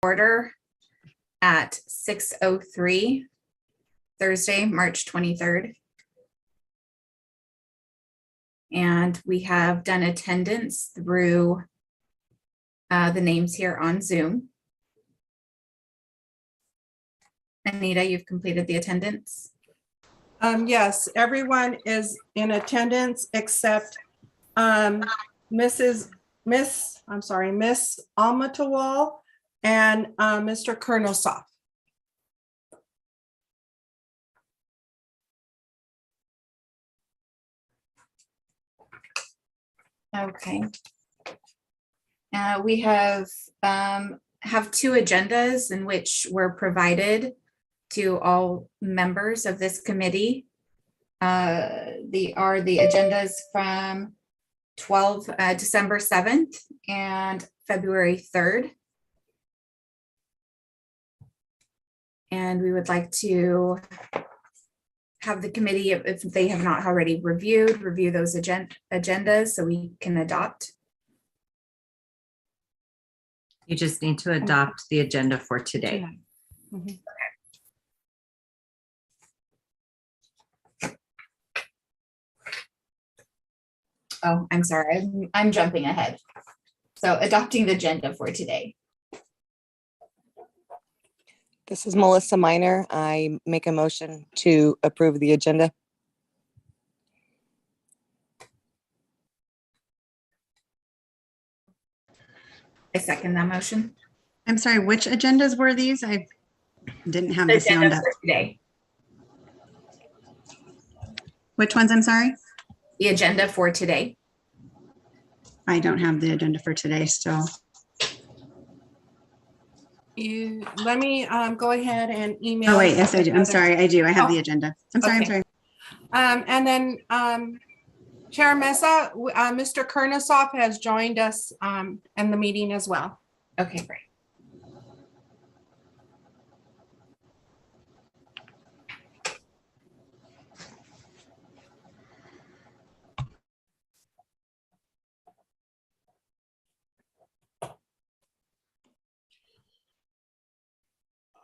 order at 6:03, Thursday, March 23rd. And we have done attendance through the names here on Zoom. Anita, you've completed the attendance? Yes, everyone is in attendance except Miss Almatawal and Mr. Kernosoff. Okay. We have two agendas in which were provided to all members of this committee. The agendas from December 7th and February 3rd. And we would like to have the committee, if they have not already review those agendas so we can adopt. You just need to adopt the agenda for today. Mm-hmm. Oh, I'm sorry, I'm jumping ahead. So adopting the agenda for today. This is Melissa Minor. I make a motion to approve the agenda. I second that motion. I'm sorry, which agendas were these? I didn't have The the sound agenda up. for today. Which ones, I'm sorry? The agenda for today. I don't have the agenda for today still. Let me go ahead and email. Oh, wait, yes, I do. I'm sorry, I do. I have the Oh, agenda. I'm sorry, okay. I'm sorry. And then Chair Mesa, Mr. Kernosoff has joined us in the meeting as well. Okay, great.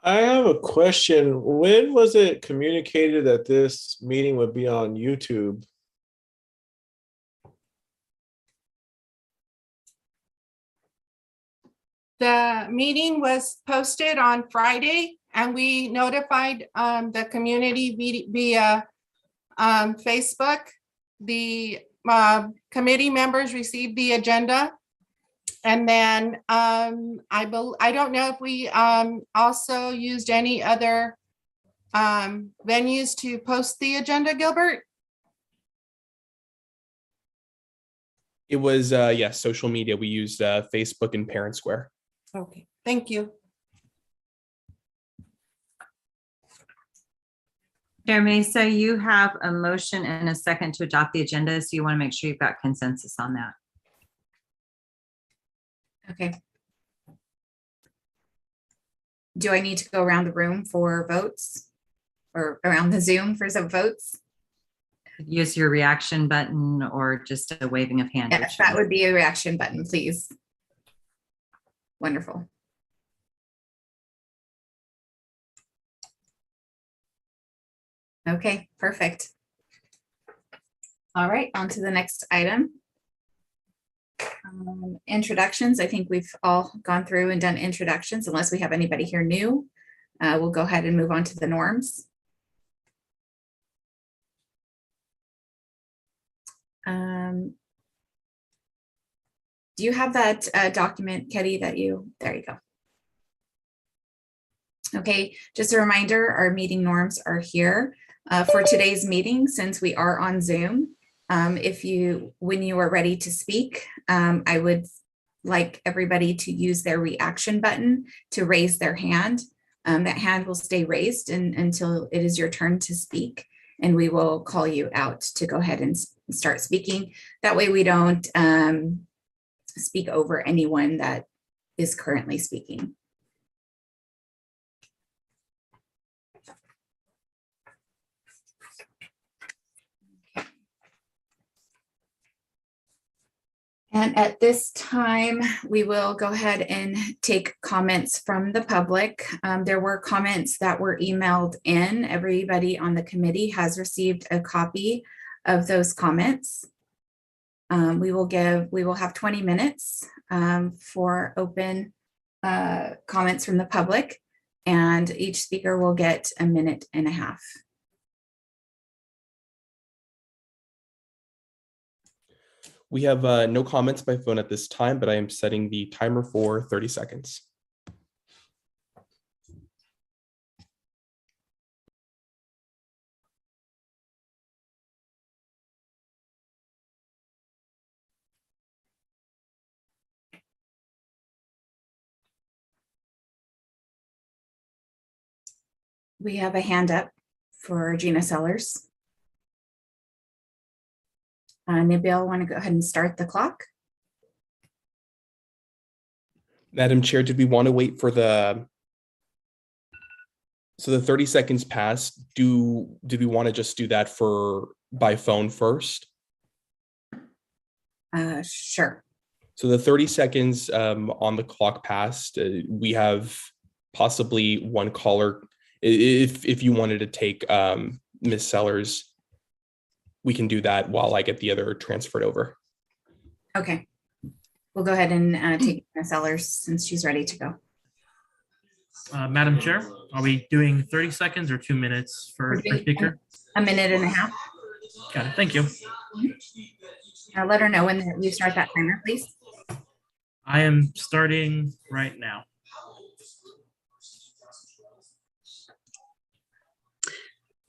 I have a question. When was it communicated that this meeting would be on YouTube? The meeting was posted on Friday and we notified the community via Facebook. The committee members received the agenda. And then I don't know if we also used any other venues to post the agenda, Gilbert? It was, yes, social media. We used Facebook and Parent Square. Okay, thank you. Chair Mesa, you have a motion and a second to adopt the agenda, so you want to make sure you've got consensus on that. Okay. Do I need to go around the room for votes or around the Zoom for some votes? Use your reaction button or just a waving of hand. Yes, that would be a reaction button, please. Wonderful. Okay, perfect. All right, on to the next item. Introductions. I think we've all gone through and done introductions. Unless we have anybody here new, we'll go ahead and move on to the norms. Do you have that document, Ketty, that there you go. Okay, just a reminder, our meeting norms are here for today's meeting. Since we are on Zoom, when you are ready to speak, I would like everybody to use their reaction button to raise their hand. That hand will stay raised until it is your turn to speak, and we will call you out to go ahead and start speaking. That way we don't speak over anyone that is currently speaking. And at this time, we will go ahead and take comments from the public. There were comments that were emailed in. Everybody on the committee has received a copy of those comments. We will have 20 minutes for open comments from the public, and each speaker will get a minute and a half. We have no comments by phone at this time, but I am setting the timer for 30 seconds. We have a hand up for Gina Sellers. Nabil, want to go ahead and start the clock? Madam Chair, did we want to wait for the 30 seconds passed? Did we want to just do that by phone first? Sure. So the 30 seconds on the clock passed. We have possibly one caller. If you wanted to take Ms. Sellers, we can do that while I get the other transferred over. Okay. We'll go ahead and take Ms. Sellers since she's ready to go. Madam Chair, are we doing 30 seconds or 2 minutes for We're doing speaker? A minute and a half. Got it. Thank you. Let her know when you start that timer, please. I am starting right now.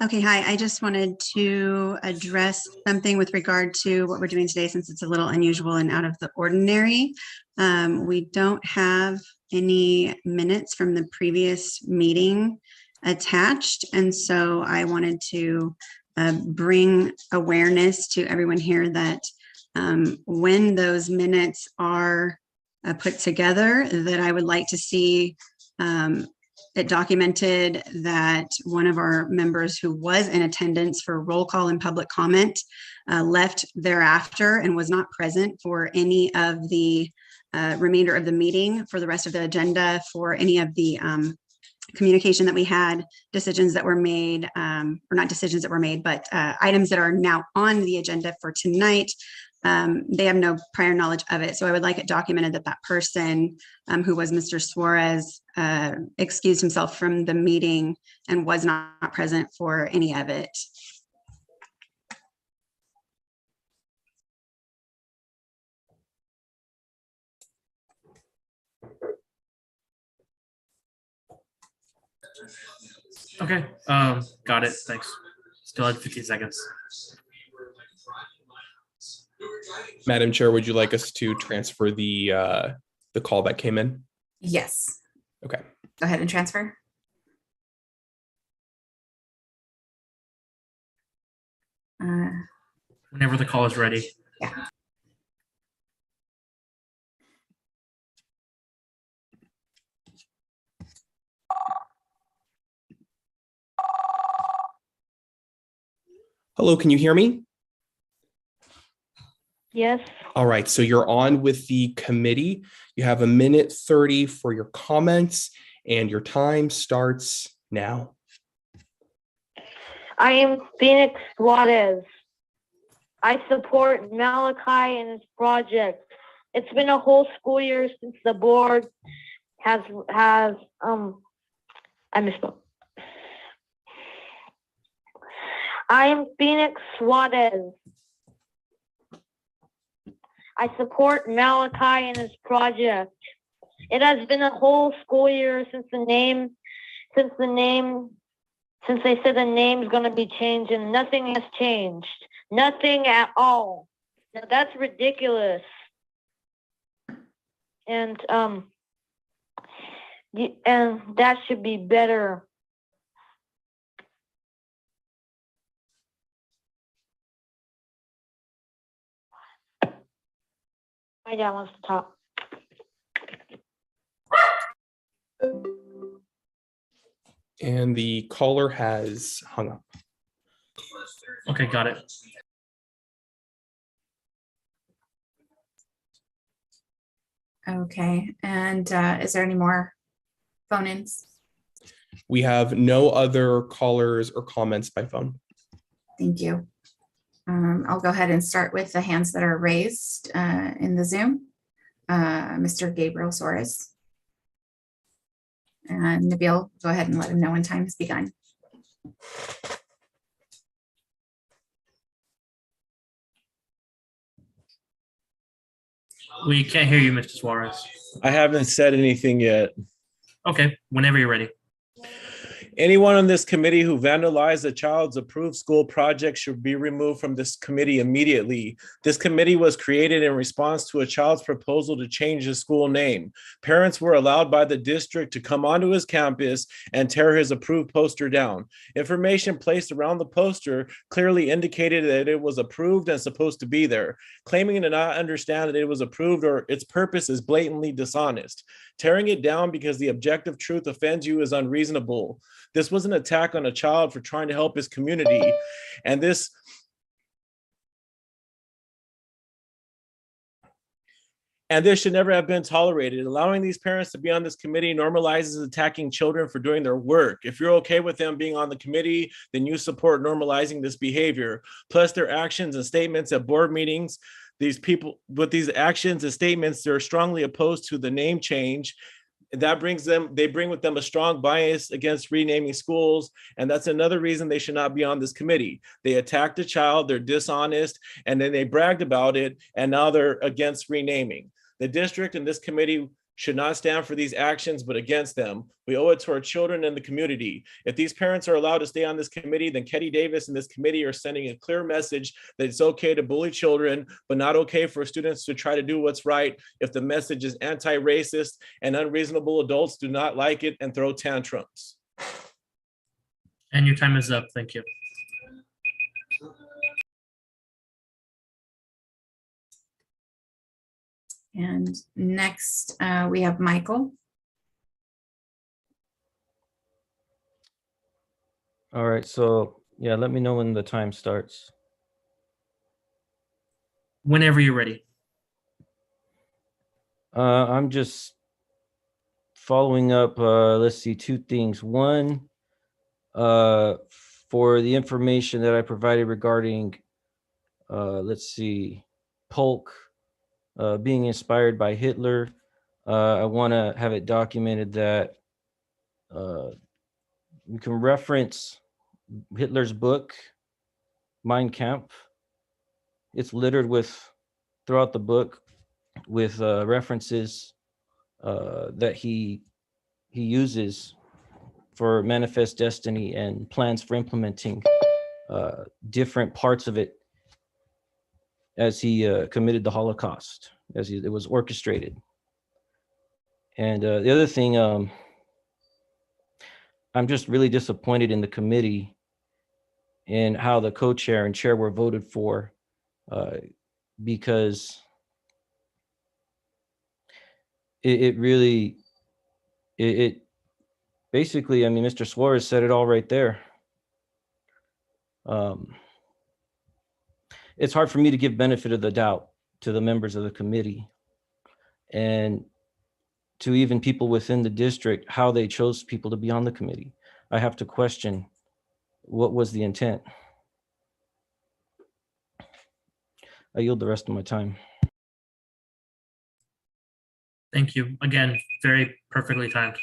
Okay, hi. I just wanted to address something with regard to what we're doing today, since it's a little unusual and out of the ordinary. We don't have any minutes from the previous meeting attached, and so I wanted to bring awareness to everyone here that when those minutes are put together, that I would like to see it documented that one of our members who was in attendance for roll call and public comment left thereafter and was not present for any of the remainder of the meeting, for the rest of the agenda, for any of the communication that we had, decisions that were made, or not decisions that were made, but items that are now on the agenda for tonight. They have no prior knowledge of it. So I would like it documented that that person who was Mr. Suarez excused himself from the meeting and was not present for any of it. Okay, got it. Thanks. Still had 15 seconds. Madam Chair, would you like us to transfer the call that came in? Yes. Okay. Go ahead and transfer. Whenever the call is ready. Yeah. Hello, can you hear me? Yes. All right, so you're on with the committee. You have a minute 30 for your comments, and your time starts now. I am Phoenix Suarez. I support Malachi and his project. It's been a whole school year since the board has I misspoke. I am Phoenix Suarez. I support Malachi and his project. It has been a whole school year since they said the name's going to be changed, and nothing has changed. Nothing at all. Now that's ridiculous. And that should be better. My dad wants to talk. And the caller has hung up. Okay, got it. Okay, and is there any more phone-ins? We have no other callers or comments by phone. Thank you. I'll go ahead and start with the hands that are raised in the Zoom. Mr. Gabriel Suarez. And Nabil, go ahead and let him know when time has begun. We can't hear you, Mr. Suarez. I haven't said anything yet. Okay, whenever you're ready. Anyone on this committee who vandalized a child's approved school project should be removed from this committee immediately. This committee was created in response to a child's proposal to change his school name. Parents were allowed by the district to come onto his campus and tear his approved poster down. Information placed around the poster clearly indicated that it was approved and supposed to be there. Claiming to not understand that it was approved or its purpose is blatantly dishonest. Tearing it down because the objective truth offends you is unreasonable. This was an attack on a child for trying to help his community. And this should never have been tolerated. Allowing these parents to be on this committee normalizes attacking children for doing their work. If you're okay with them being on the committee, then you support normalizing this behavior. Plus their actions and statements at board meetings, these people with these actions and statements, they're strongly opposed to the name change. That they bring with them a strong bias against renaming schools. And that's another reason they should not be on this committee. They attacked a child, they're dishonest, and then they bragged about it, and now they're against renaming. The district and this committee should not stand for these actions, but against them. We owe it to our children and the community. If these parents are allowed to stay on this committee, then Ketty Davis and this committee are sending a clear message that it's okay to bully children, but not okay for students to try to do what's right if the message is anti-racist and unreasonable adults do not like it and throw tantrums. And your time is up. Thank you. And next, we have Michael. All right, so yeah, let me know when the time starts. Whenever you're ready. I'm just following up, let's see, two things. One, for the information that I provided regarding, let's see, Polk being inspired by Hitler, I want to have it documented that we can reference Hitler's book, Mein Kampf. It's littered with, throughout the book, with references that he uses for Manifest Destiny and plans for implementing different parts of it as he committed the Holocaust, as it was orchestrated. And the other thing, I'm just really disappointed in the committee and how the co-chair and chair were voted for, because it really, basically, I mean, Mr. Suarez said it all right there. It's hard for me to give benefit of the doubt to the members of the committee and to even people within the district, how they chose people to be on the committee. I have to question what was the intent. I yield the rest of my time. Thank you. Again, very perfectly timed.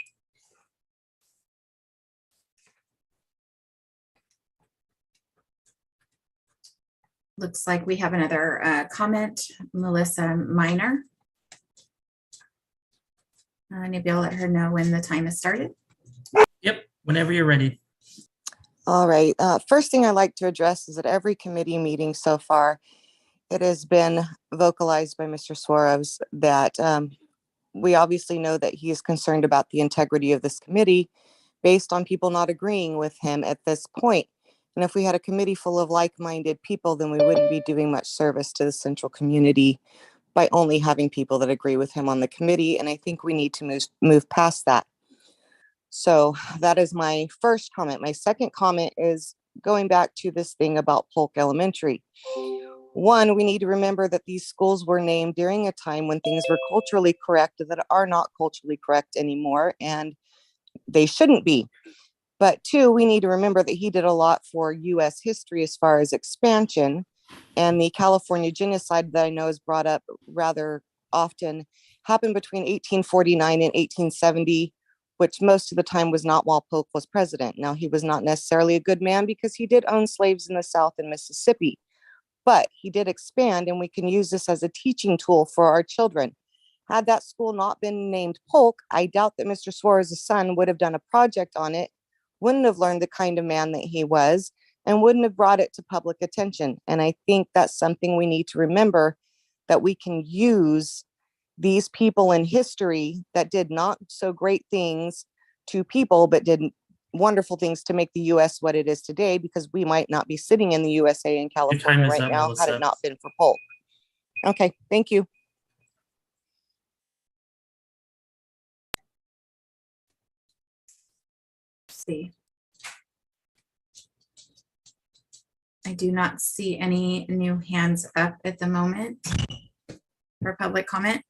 Looks like we have another comment, Melissa Minor. Maybe I'll let her know when the time has started. Yep, whenever you're ready. All right. First thing I'd like to address is that every committee meeting so far, it has been vocalized by Mr. Suarez that we obviously know that he is concerned about the integrity of this committee based on people not agreeing with him at this point. And if we had a committee full of like-minded people, then we wouldn't be doing much service to the central community by only having people that agree with him on the committee. And I think we need to move past that. So that is my first comment. My second comment is going back to this thing about Polk Elementary. One, we need to remember that these schools were named during a time when things were culturally correct that are not culturally correct anymore, and they shouldn't be. But two, we need to remember that he did a lot for US history as far as expansion, and the California genocide that I know is brought up rather often happened between 1849 and 1870, which most of the time was not while Polk was president. Now, he was not necessarily a good man because he did own slaves in the South and Mississippi, but he did expand, and we can use this as a teaching tool for our children. Had that school not been named Polk, I doubt that Mr. Suarez's son would have done a project on it, wouldn't have learned the kind of man that he was, and wouldn't have brought it to public attention. And I think that's something we need to remember, that we can use these people in history that did not so great things to people, but did wonderful things to make the US what it is today, because we might not be sitting in the USA in California is right up, now had Melissa. it not been for Polk. Okay, thank you. See. I do not see any new hands up at the moment for public comment.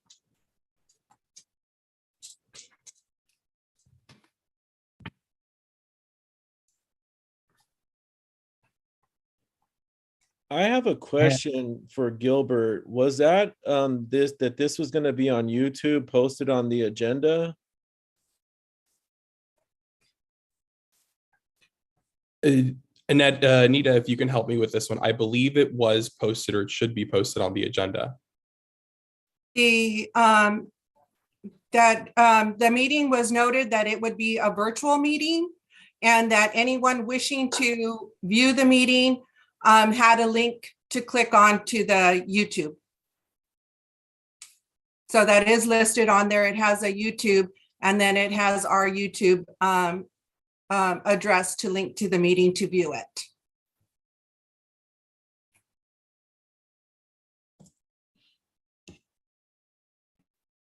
I have a question for Gilbert. Was that this was going to be on YouTube, posted on the agenda? Annette, Anita, if you can help me with this one, I believe it was posted, or it should be posted on the agenda. The meeting was noted that it would be a virtual meeting, and that anyone wishing to view the meeting had a link to click on to the YouTube. So that is listed on there. It has a YouTube, and then it has our YouTube address to link to the meeting to view it.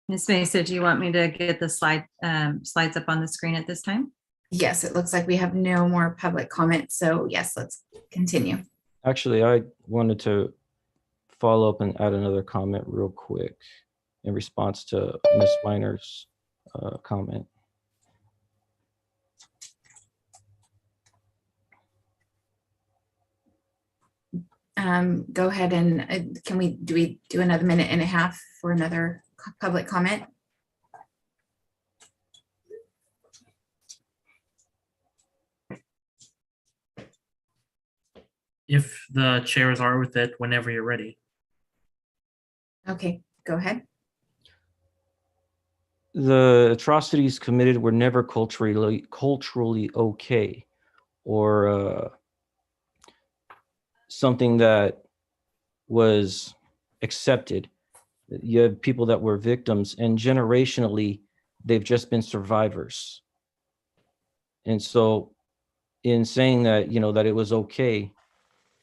Ms. Mesa, do you want me to get the slides up on the screen at this time? Yes, it looks like we have no more public comment. So yes, let's continue. Actually, I wanted to follow up and add another comment real quick in response to Ms. Miner's comment. Go ahead and do we do another minute and a half for another public comment? If the chairs are with it, whenever you're ready. Okay, go ahead. The atrocities committed were never culturally okay, or something that was accepted. You have people that were victims, and generationally, they've just been survivors. And so in saying that, that it was okay,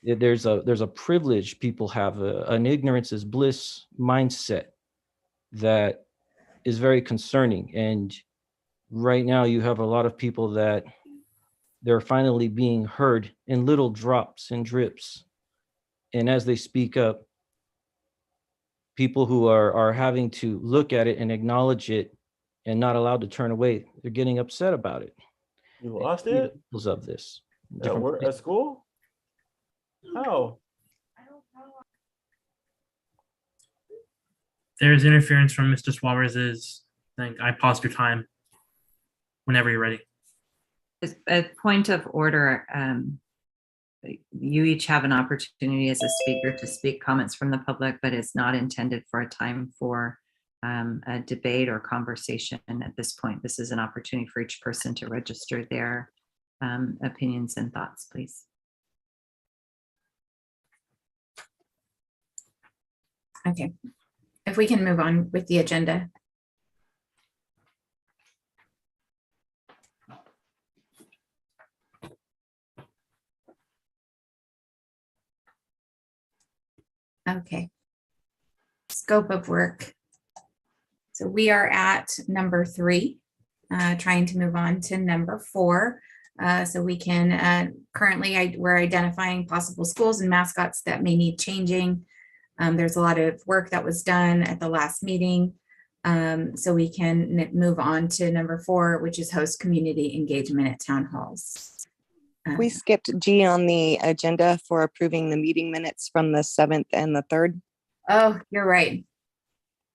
there's a privilege people have, an ignorance is bliss mindset that is very concerning. And right now you have a lot of people that they're finally being heard in little drops and drips. And as they speak up, people who are having to look at it and acknowledge it and not allowed to turn away, they're getting upset about it. You lost it? Of this. At school? How? There's interference from Mr. Suarez's thing. I paused your time whenever you're ready. As a point of order, you each have an opportunity as a speaker to speak comments from the public, but it's not intended for a time for a debate or conversation at this point. This is an opportunity for each person to register their opinions and thoughts, please. Okay, if we can move on with the agenda. Okay. Scope of work. So we are at number 3, trying to move on to number 4. So we can, currently we're identifying possible schools and mascots that may need changing. There's a lot of work that was done at the last meeting. So we can move on to number 4, which is host community engagement at town halls. We skipped G on the agenda for approving the meeting minutes from the 7th and the 3rd. Oh, you're right.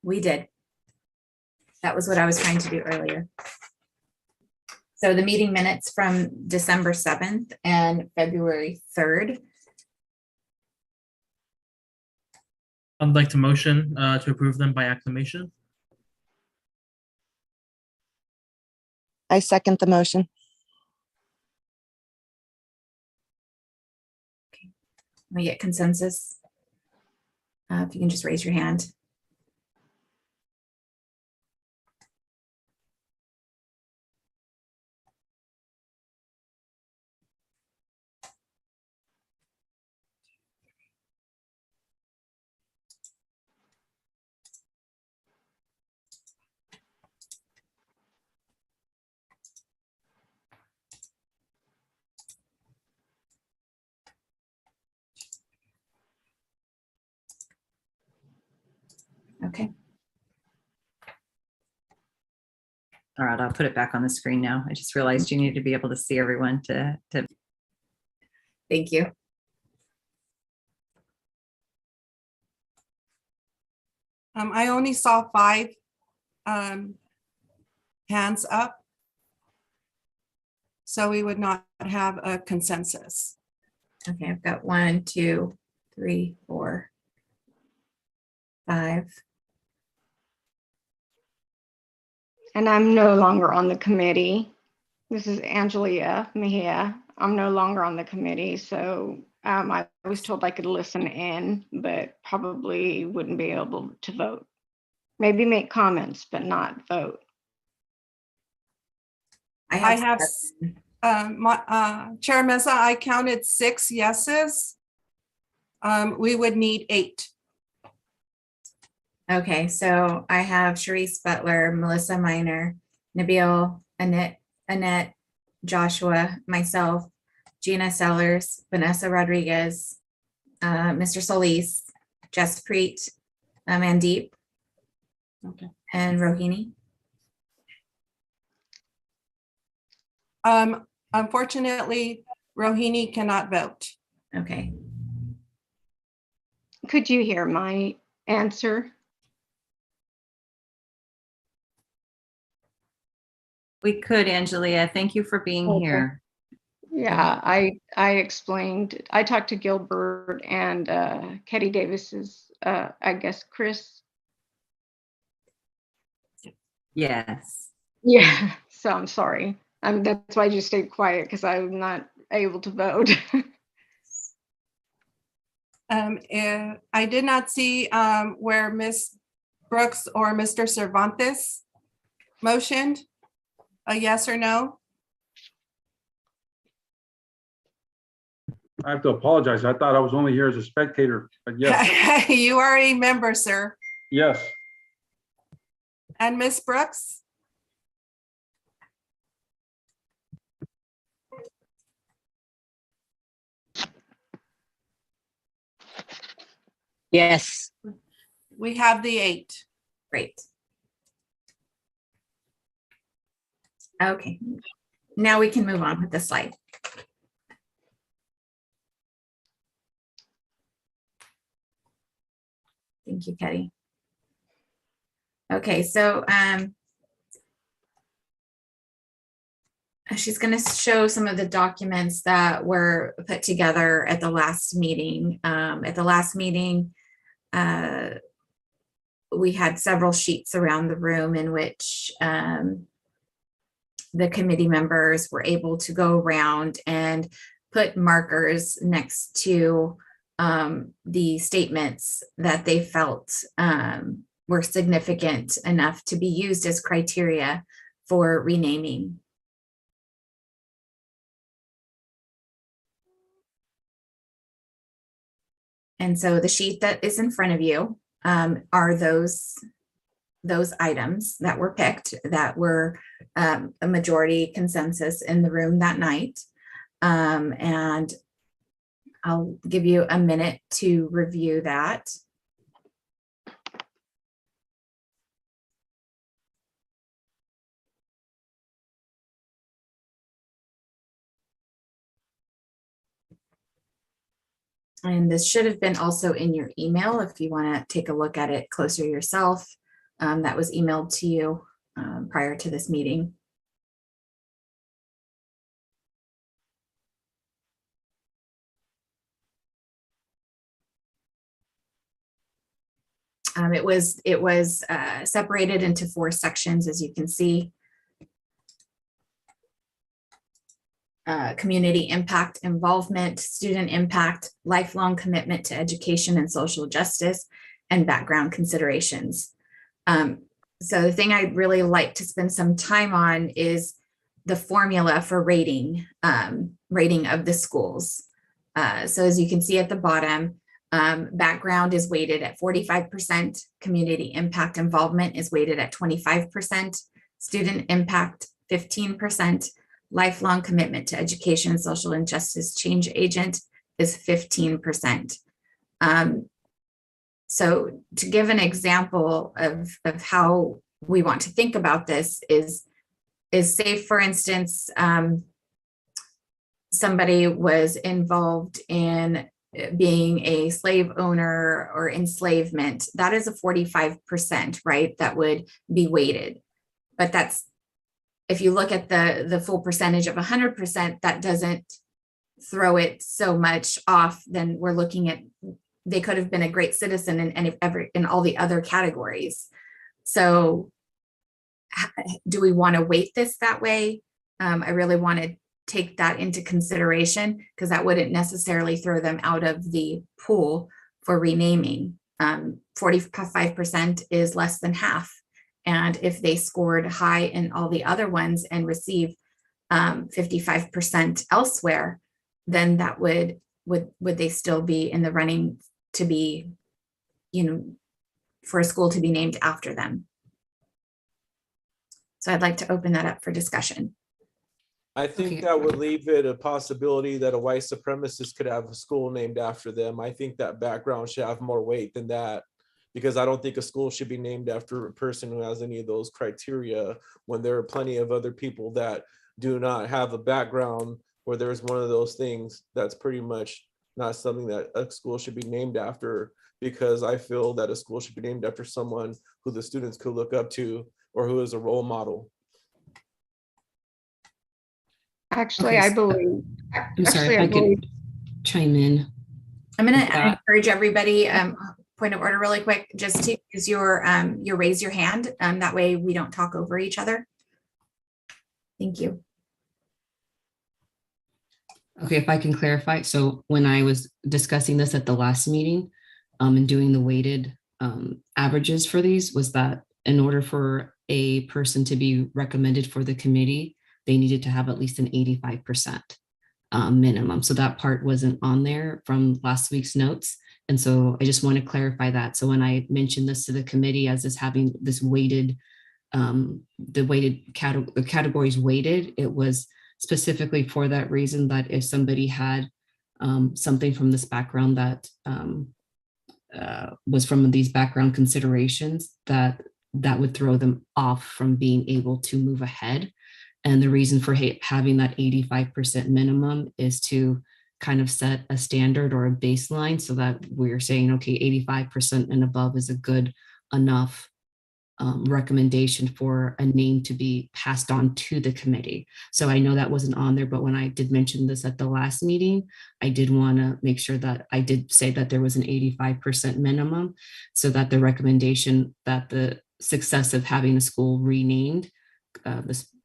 We did. That was what I was trying to do earlier. So the meeting minutes from December 7th and February 3rd. I'd like to motion to approve them by acclamation. I second the motion. We get consensus. If you can just raise your hand. Okay. All right, I'll put it back on the screen now. I just realized you need to be able to see everyone to Thank you. I only saw 5 hands up. So we would not have a consensus. Okay, I've got 1, 2, 3, 4, 5. And I'm no longer on the committee. This is Angelia Mejia. I'm no longer on the committee, so I was told I could listen in, but probably wouldn't be able to vote. Maybe make comments, but not vote. I have, Chair Mesa, I counted 6 yeses. We would need 8. Okay, so I have Sharice Butler, Melissa Minor, Nabil, Annette, Joshua, myself, Gina Sellers, Vanessa Rodriguez, Mr. Solis, Jess Preet, Mandeep, Okay. and Rohini. Unfortunately, Rohini cannot vote. Okay, Could you hear my answer? We could, Angelia. Thank you for being Okay. here. Yeah, I explained, I talked to Gilbert and Ketty Davis's, I guess, Chris. Yes. Yeah, so I'm sorry. That's why I just stayed quiet, because I'm not able to vote. I did not see where Ms. Brooks or Mr. Cervantes motioned a yes or no. I have to apologize. I thought I was only here as a spectator, but yes, You are a member, sir. yes. And Ms. Brooks? Yes. We have the 8. great. Okay, now we can move on with the slide. Thank you, Ketty. Okay, so she's going to show some of the documents that were put together at the last meeting. At the last meeting, we had several sheets around the room in which the committee members were able to go around and put markers next to the statements that they felt were significant enough to be used as criteria for renaming. And so the sheet that is in front of you are those those items that were picked that were a majority consensus in the room that night. And I'll give you a minute to review that. And this should have been also in your email if you want to take a look at it closer yourself. That was emailed to you prior to this meeting. It was separated into 4 sections, as you can see. Community impact involvement, student impact, lifelong commitment to education and social justice, and background considerations. So the thing I'd really like to spend some time on is the formula for rating of the schools. So as you can see at the bottom, background is weighted at 45%, community impact involvement is weighted at 25%, student impact 15%, lifelong commitment to education and social injustice change agent is 15%. So to give an example of how we want to think about this is say, for instance, somebody was involved in being a slave owner or enslavement, that is a 45%, right? That would be weighted. But that's, if you look at the full percentage of 100%, that doesn't throw it so much off. Then we're looking at, they could have been a great citizen in all the other categories. So do we want to weight this that way? I really want to take that into consideration because that wouldn't necessarily throw them out of the pool for renaming. 45% is less than half. And if they scored high in all the other ones and receive 55% elsewhere, then that would they still be in the running to be, for a school to be named after them? So I'd like to open that up for discussion. I think that would leave it a possibility that a white supremacist could have a school named after them. I think that background should have more weight than that, because I don't think a school should be named after a person who has any of those criteria when there are plenty of other people that do not have a background where there's one of those things. That's pretty much not something that a school should be named after, because I feel that a school should be named after someone who the students could look up to or who is a role model. Actually, Okay, I believe. I'm sorry if I could chime in. I'm going with to that. encourage everybody, point of order really quick, just to use your raise your hand. That way we don't talk over each other. Thank you. Okay, if I can clarify. So when I was discussing this at the last meeting and doing the weighted averages for these, was that in order for a person to be recommended for the committee, they needed to have at least an 85% minimum. So that part wasn't on there from last week's notes. And so I just want to clarify that. So when I mentioned this to the committee as this having this weighted, the categories weighted, it was specifically for that reason, that if somebody had something from this background that was from these background considerations, that would throw them off from being able to move ahead. And the reason for having that 85% minimum is to kind of set a standard or a baseline so that we're saying, okay, 85% and above is a good enough recommendation for a name to be passed on to the committee. So I know that wasn't on there, but when I did mention this at the last meeting, I did want to make sure that I did say that there was an 85% minimum, so that the recommendation that the success of having a school renamed,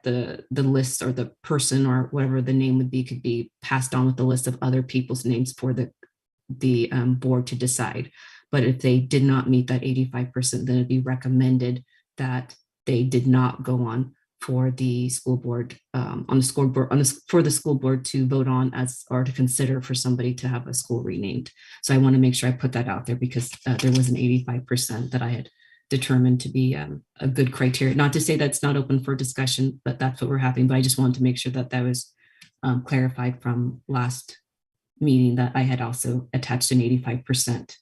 the list or the person or whatever the name would be could be passed on with the list of other people's names for the board to decide. But if they did not meet that 85%, then it'd be recommended that they did not go on for the school board, for the school board to vote on as, or to consider for somebody to have a school renamed. So I want to make sure I put that out there, because there was an 85% that I had determined to be a good criteria. Not to say that's not open for discussion, but that's what we're having. But I just wanted to make sure that that was clarified from last meeting, that I had also attached an 85%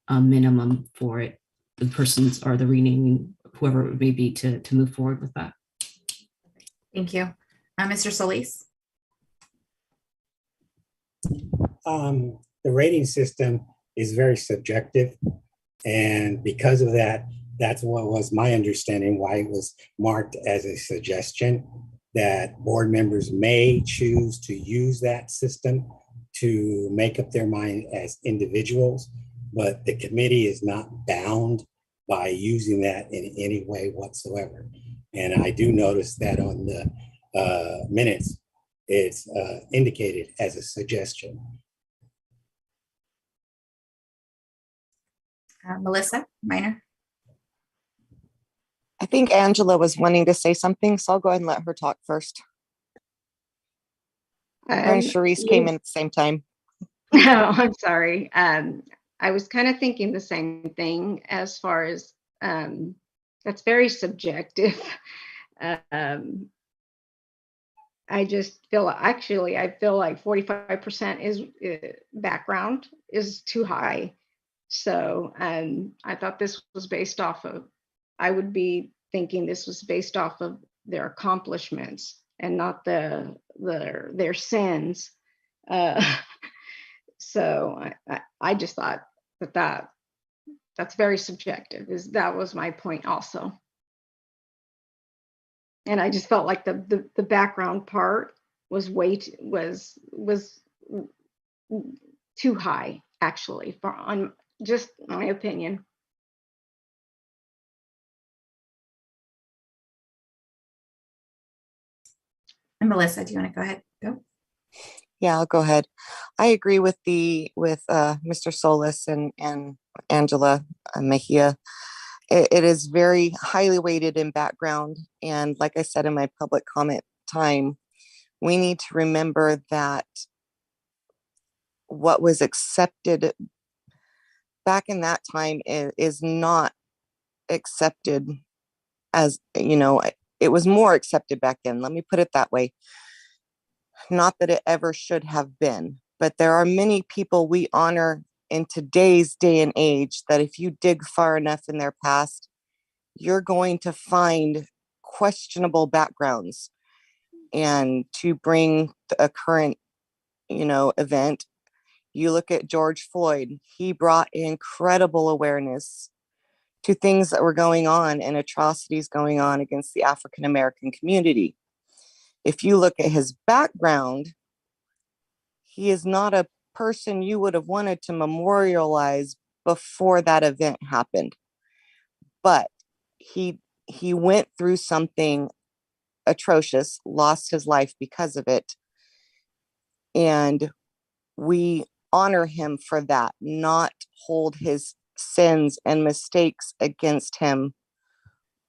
minimum for it, the persons or the renaming, whoever it may be, to move forward with that. Thank you. Mr. Solis? The rating system is very subjective. And because of that, that's what was my understanding why it was marked as a suggestion, that board members may choose to use that system to make up their mind as individuals, but the committee is not bound by using that in any way whatsoever. And I do notice that on the minutes, it's indicated as a suggestion. Melissa Minor? I think Angela was wanting to say something, so I'll go ahead and let her talk first. And Sharice came in at the same time. No, I'm sorry. I was kind of thinking the same thing as far as that's very subjective. I just feel, actually, I feel like 45% is background is too high. So I thought this was based off of, I would be thinking this was based off of their accomplishments and not their sins. So I just thought that's very subjective. That was my point also. And I just felt like the background part was was too high, actually, on just my opinion. And Melissa, do you want to go ahead? Go. Yeah, I'll go ahead. I agree with Mr. Solis and Angela Mejia. It is very highly weighted in background. And like I said in my public comment time, we need to remember that what was accepted back in that time is not accepted as, it was more accepted back then. Let me put it that way. Not that it ever should have been, but there are many people we honor in today's day and age that if you dig far enough in their past, you're going to find questionable backgrounds. And to bring a current, event, you look at George Floyd, he brought incredible awareness to things that were going on and atrocities going on against the African American community. If you look at his background, he is not a person you would have wanted to memorialize before that event happened. But he went through something atrocious, lost his life because of it. And we honor him for that, not hold his sins and mistakes against him,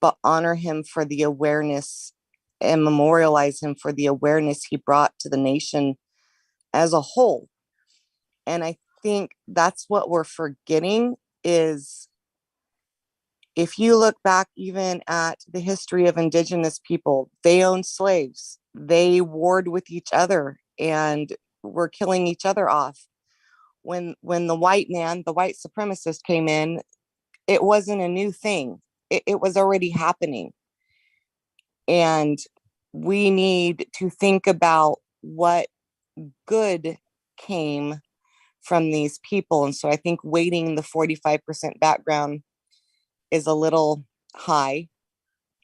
but honor him for the awareness and memorialize him for the awareness he brought to the nation as a whole. And I think that's what we're forgetting is, if you look back even at the history of indigenous people, they owned slaves. They warred with each other and were killing each other off. When the white man, the white supremacist came in, it wasn't a new thing. It was already happening. And we need to think about what good came from these people. And so I think weighting the 45% background is a little high.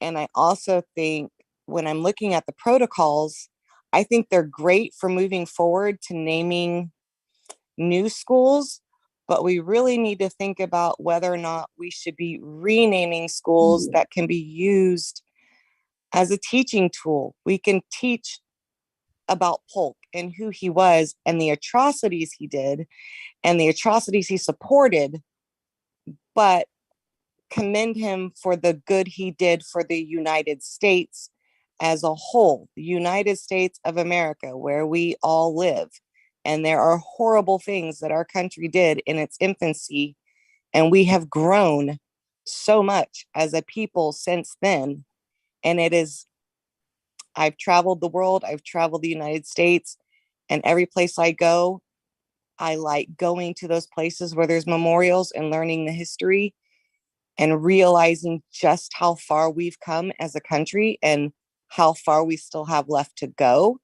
And I also think when I'm looking at the protocols, I think they're great for moving forward to naming new schools, but we really need to think about whether or not we should be renaming schools that can be used as a teaching tool. We can teach about Polk and who he was and the atrocities he did and the atrocities he supported, but commend him for the good he did for the United States as a whole, the United States of America, where we all live. And there are horrible things that our country did in its infancy, and we have grown so much as a people since then. And I've traveled the world, I've traveled the United States, and every place I go, I like going to those places where there's memorials and learning the history and realizing just how far we've come as a country and how far we still have left to go.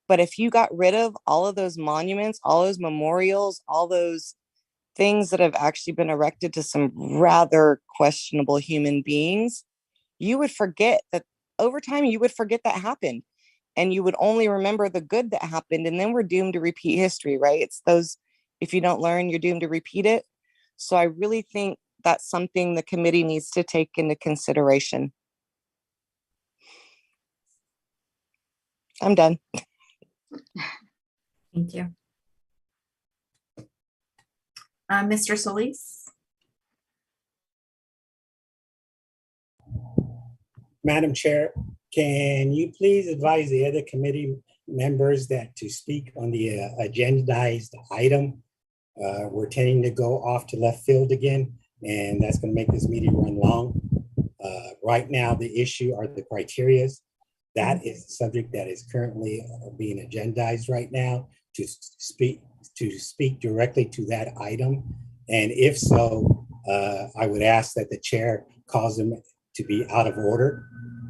But if you got rid of all of those monuments, all those memorials, all those things that have actually been erected to some rather questionable human beings, you would forget that over time, you would forget that happened. And you would only remember the good that happened. And then we're doomed to repeat history, right? It's those, if you don't learn, you're doomed to repeat it. So I really think that's something the committee needs to take into consideration. I'm done. Thank you. Mr. Solis? Madam Chair, can you please advise the other committee members that to speak on the agendized item? We're tending to go off to left field again, and that's going to make this meeting run long. Right now, the issue are the criterias. That is the subject that is currently being agendized right now to speak directly to that item. And if so, I would ask that the chair calls them to be out of order,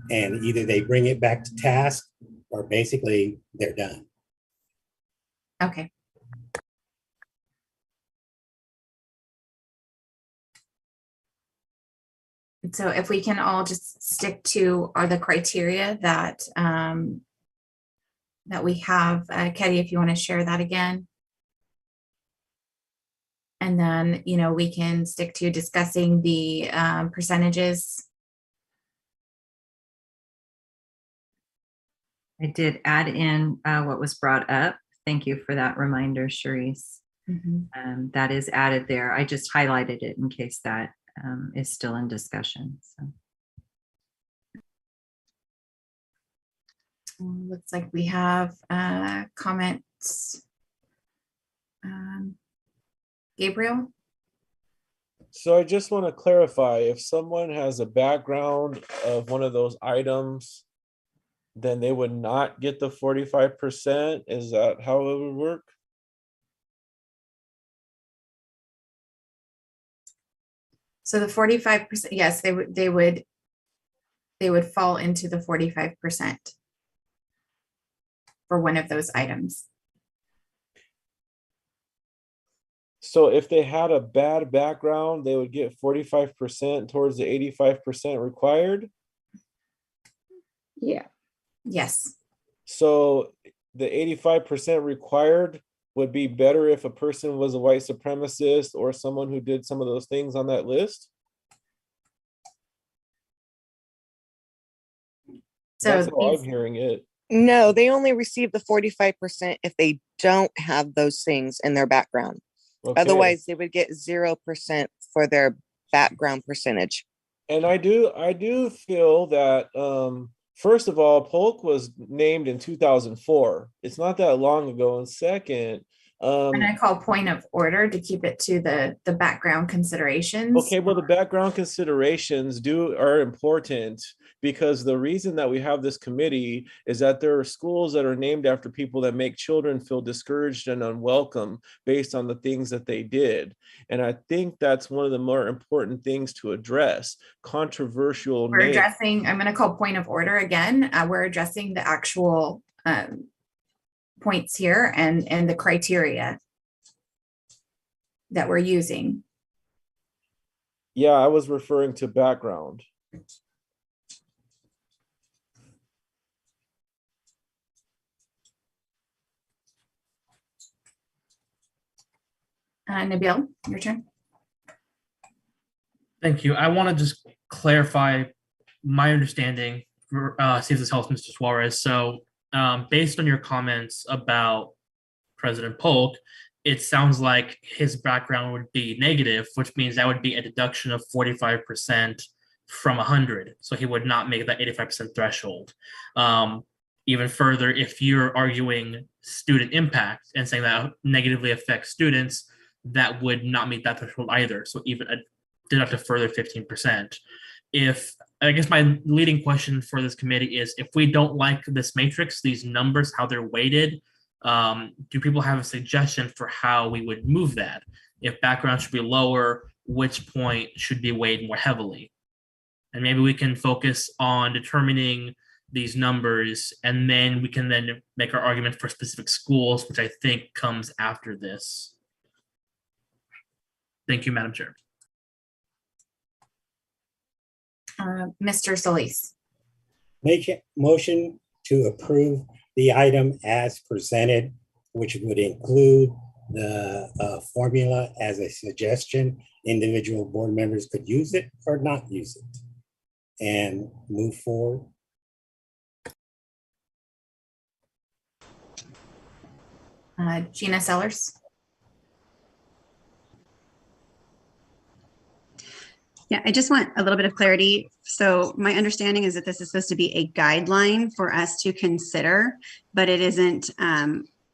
and either they bring it back to task or basically they're done. Okay. So if we can all just stick to the criteria that that we have, Ketty, if you want to share that again. And then, we can stick to discussing the percentages. I did add in what was brought up. Thank you for that reminder, Charisse. That is added there. I just highlighted it in case that is still in discussion. So. Looks like we have comments. Gabriel? So I just want to clarify, if someone has a background of one of those items, then they would not get the 45%. Is that how it would work? So the 45%, yes, they would fall into the 45% for one of those items. So if they had a bad background, they would get 45% towards the 85% required? Yeah. Yes. So the 85% required would be better if a person was a white supremacist or someone who did some of those things on that list? So that's how I'm hearing it. No, they only receive the 45% if they don't have those things in their background. Okay. Otherwise, they would get 0% for their background percentage. And I do feel that first of all, Polk was named in 2004. It's not that long ago. And second, and I call point of order to keep it to the background considerations. Okay, well, the background considerations are important because the reason that we have this committee is that there are schools that are named after people that make children feel discouraged and unwelcome based on the things that they did. And I think that's one of the more important things to address. Controversial We're addressing, I'm going to call point of order again. We're addressing the actual points here and the criteria that we're using. Yeah, I was referring to background. Nabil, your turn. Thank you. I want to just clarify my understanding, see if this helps Mr. Suarez. So based on your comments about President Polk, it sounds like his background would be negative, which means that would be a deduction of 45% from 100. So he would not make that 85% threshold. Even further, if you're arguing student impact and saying that negatively affects students, that would not meet that threshold either. So even deduct a further 15%. If I guess my leading question for this committee is, if we don't like this matrix, these numbers, how they're weighted, do people have a suggestion for how we would move that? If background should be lower, which point should be weighed more heavily? And maybe we can focus on determining these numbers, and then we can then make our argument for specific schools, which I think comes after this. Thank you, Madam Chair. Mr. Solis. Make a motion to approve the item as presented, which would include the formula as a suggestion. Individual board members could use it or not use it and move forward. Gina Sellers. Yeah, I just want a little bit of clarity. So my understanding is that this is supposed to be a guideline for us to consider, but it isn't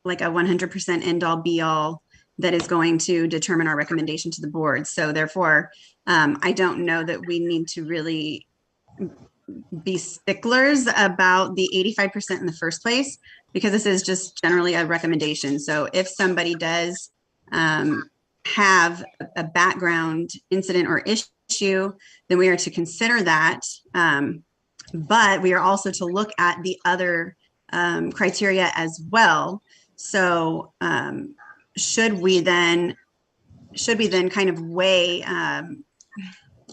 like a 100% end all be all that is going to determine our recommendation to the board. So therefore, I don't know that we need to really be sticklers about the 85% in the first place, because this is just generally a recommendation. So if somebody does have a background incident or issue, then we are to consider that. But we are also to look at the other criteria as well. So should we then kind of weigh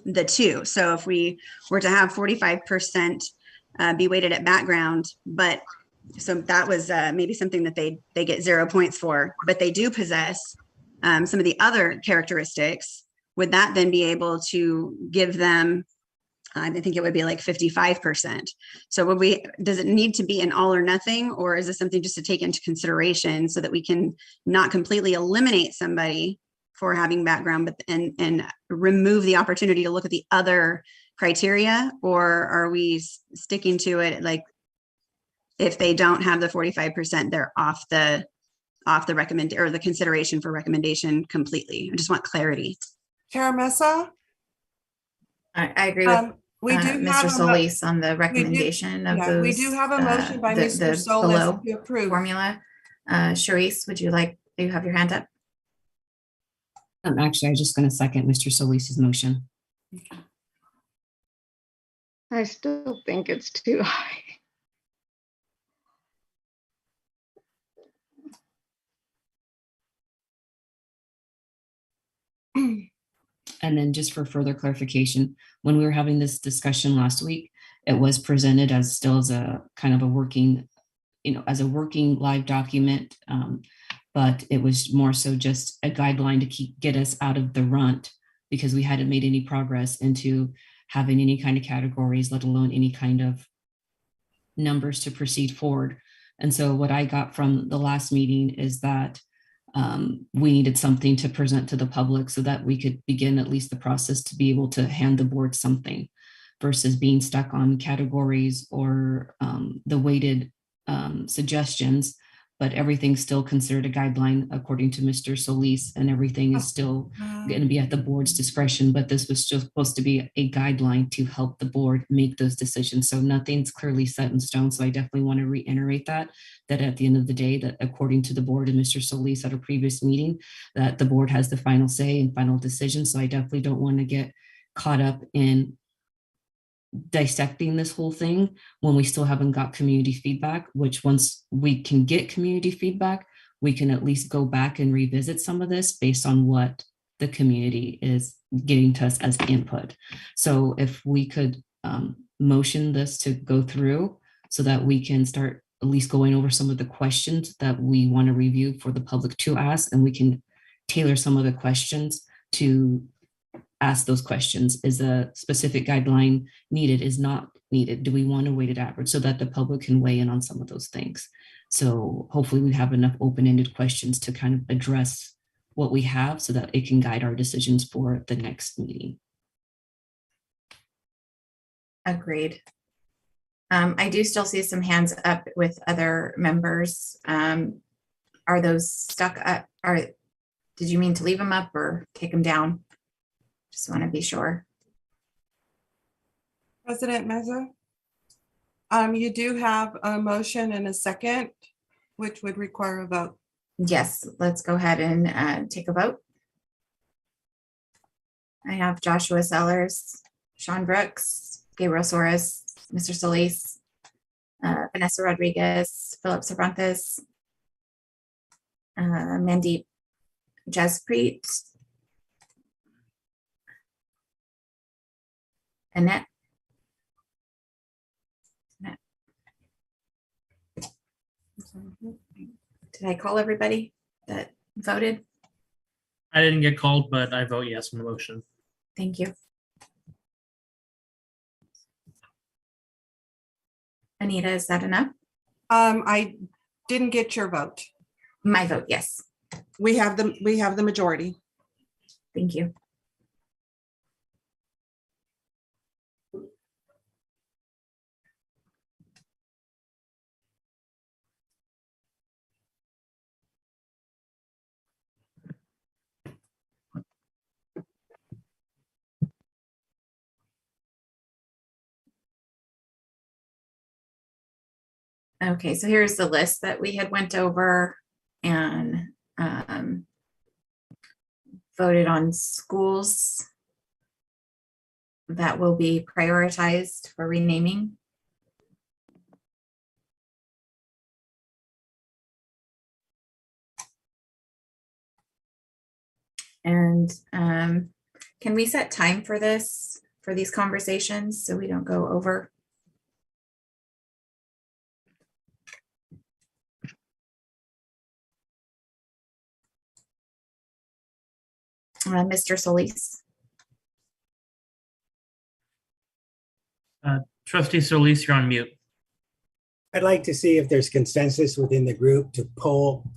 the two? So if we were to have 45% be weighted at background, but so that was maybe something that they get 0 points for, but they do possess some of the other characteristics, would that then be able to give them, I think it would be like 55%. So does it need to be an all or nothing, or is this something just to take into consideration so that we can not completely eliminate somebody for having background, but and remove the opportunity to look at the other criteria? Or are we sticking to it, like if they don't have the 45%, they're off the recommend or the consideration for recommendation completely? I just want clarity. Chair Mesa? I agree with we do have Mr. Solis on the recommendation of those. We do have a motion by Mr. Solis below to approve. Formula. Charisse, do you have your hand up? Actually, I was just going to second Mr. Solis's motion. I still think it's too high. And then just for further clarification, when we were having this discussion last week, it was presented as still as a kind of a working, as a working live document. But it was more so just a guideline to get us out of the runt, because we hadn't made any progress into having any kind of categories, let alone any kind of numbers to proceed forward. And so what I got from the last meeting is that we needed something to present to the public so that we could begin at least the process to be able to hand the board something, versus being stuck on categories or the weighted suggestions. But everything's still considered a guideline according to Mr. Solis, and everything is still going to be at the board's discretion. But this was just supposed to be a guideline to help the board make those decisions. So nothing's clearly set in stone. So I definitely want to reiterate that at the end of the day, that according to the board and Mr. Solis at a previous meeting, that the board has the final say and final decision. So I definitely don't want to get caught up in dissecting this whole thing when we still haven't got community feedback, which once we can get community feedback, we can at least go back and revisit some of this based on what the community is getting to us as input. So if we could motion this to go through so that we can start at least going over some of the questions that we want to review for the public to ask, and we can tailor some of the questions to ask those questions. Is a specific guideline needed? Is not needed? Do we want a weighted average, so that the public can weigh in on some of those things? So hopefully we have enough open-ended questions to kind of address what we have so that it can guide our decisions for the next meeting. Agreed. I do still see some hands up with other members. Are those stuck up? Did you mean to leave them up or take them down? Just want to be sure. President Meza? You do have a motion and a second, which would require a vote. Yes, let's go ahead and take a vote. I have Joshua Sellers, Sean Brooks, Gabriel Soares, Mr. Solis, Vanessa Rodriguez, Philip Cervantes, Mandeep Jaspreet, Annette. Did I call everybody that voted? I didn't get called, but I vote yes on the motion. Thank you. Anita, is that enough? I didn't get your vote. My vote, yes. We have the majority. Thank you. Okay, so here's the list that we had went over and voted on schools that will be prioritized for renaming. And can we set time for this, for these conversations, so we don't go over? Mr. Solis. Trustee Solis, you're on mute. I'd like to see if there's consensus within the group to pull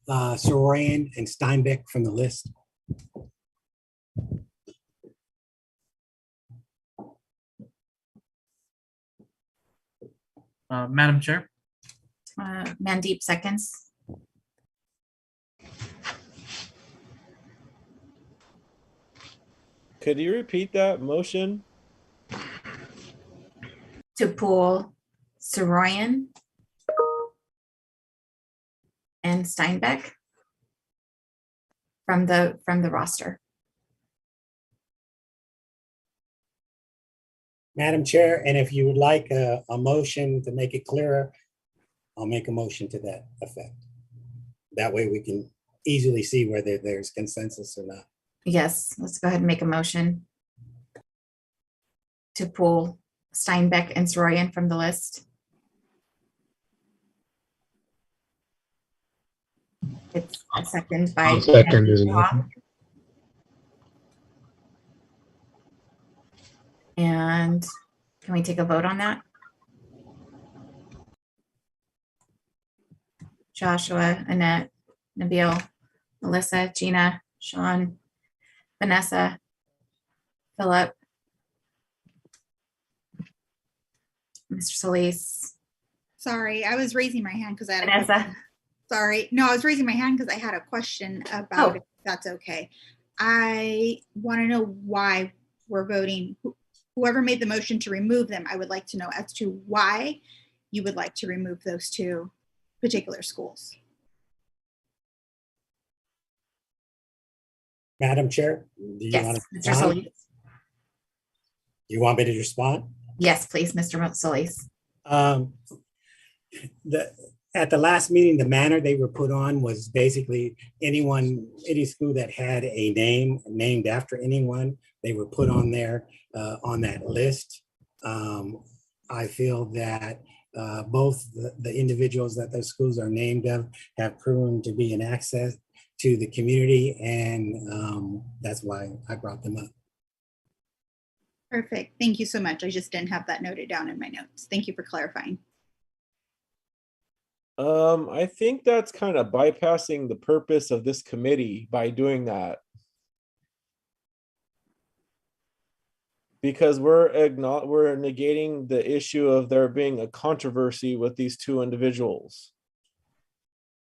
Soroyan and Steinbeck from the list. Madam Chair. Mandeep seconds. Could you repeat that motion? To pull Soroyan and Steinbeck from the roster. Madam Chair, and if you would like a motion to make it clearer, I'll make a motion to that effect. That way we can easily see whether there's consensus or not. Yes, let's go ahead and make a motion to pull Steinbeck and Soroyan from the list. It's a second by. Second, isn't it? And can we take a vote on that? Joshua, Annette, Nabil, Melissa, Gina, Sean, Vanessa, Philip, Mr. Solis. Sorry, I was raising my hand because I had a Vanessa. question. Sorry. No, I was raising my hand because I had a question about it. If that's okay. I want to know why we're voting. Whoever made the motion to remove them, I would like to know as to why you would like to remove those two particular schools. Madam Chair, do you Yes, want to Mr. respond? Solis. You want me to respond? Yes, please, Mr. Solis. At the last meeting, the manner they were put on was basically any school that had a name named after anyone, they were put on there on that list. I feel that both the individuals that those schools are named of have proven to be an access to the community, and that's why I brought them up. Perfect. Thank you so much. I just didn't have that noted down in my notes. Thank you for clarifying. I think that's kind of bypassing the purpose of this committee by doing that. Because we're negating the issue of there being a controversy with these two individuals.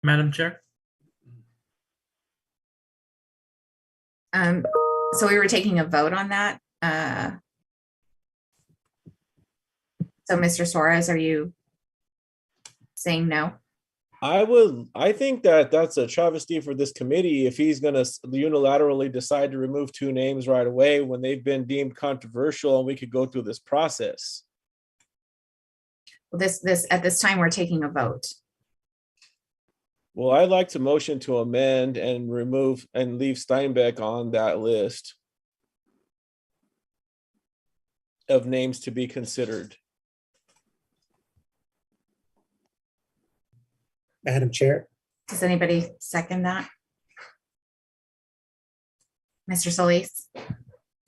Madam Chair. So we were taking a vote on that. So Mr. Suarez, are you saying no? I think that that's a travesty for this committee if he's going to unilaterally decide to remove two names right away when they've been deemed controversial and we could go through this process. Well, at this time, we're taking a vote. Well, I'd like to motion to amend and remove and leave Steinbeck on that list of names to be considered. Madam Chair, Does anybody second that? Mr. Solis?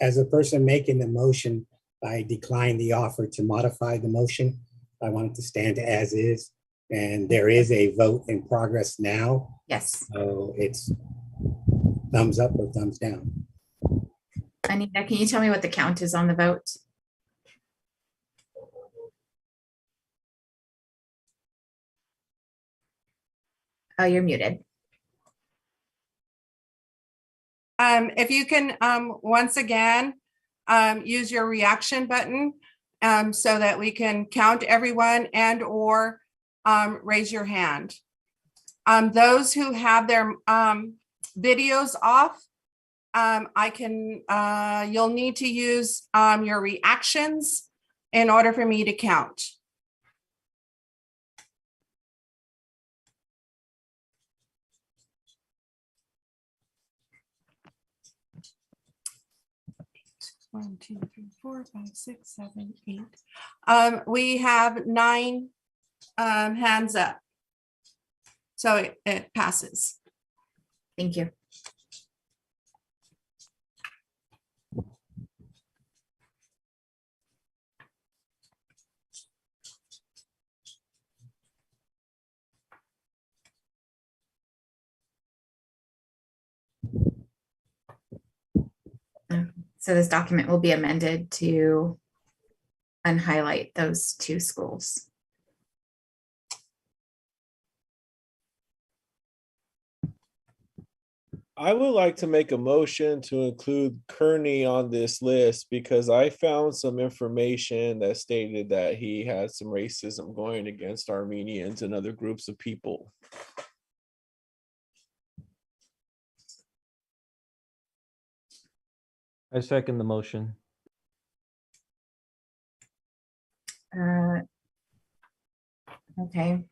as a person making the motion, I decline the offer to modify the motion. I want it to stand as is. And there is a vote in progress now. Yes. So it's thumbs up or thumbs down. Anita, can you tell me what the count is on the vote? Oh, you're muted. If you can, once again, use your reaction button so that we can count everyone and or raise your hand. Those who have their videos off, you'll need to use your reactions in order for me to count. One, two, three, 4, 5, 6, 7, 8. We have 9 hands up. So it passes. Thank you. So this document will be amended to unhighlight those 2 schools. I would like to make a motion to include Kearney on this list because I found some information that stated that he had some racism going against Armenians and other groups of people. I second the motion. Okay.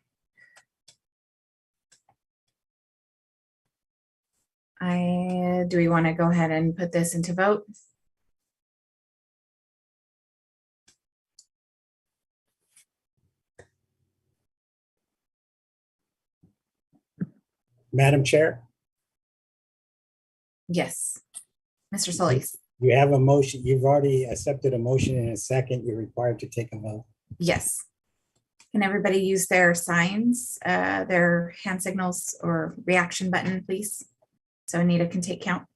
Do we want to go ahead and put this into vote? Madam Chair, Yes. Mr. Solis? you have a motion. You've already accepted a motion in a second. You're required to take a vote. Yes. Can everybody use their signs, their hand signals or reaction button, please? So Anita can take count.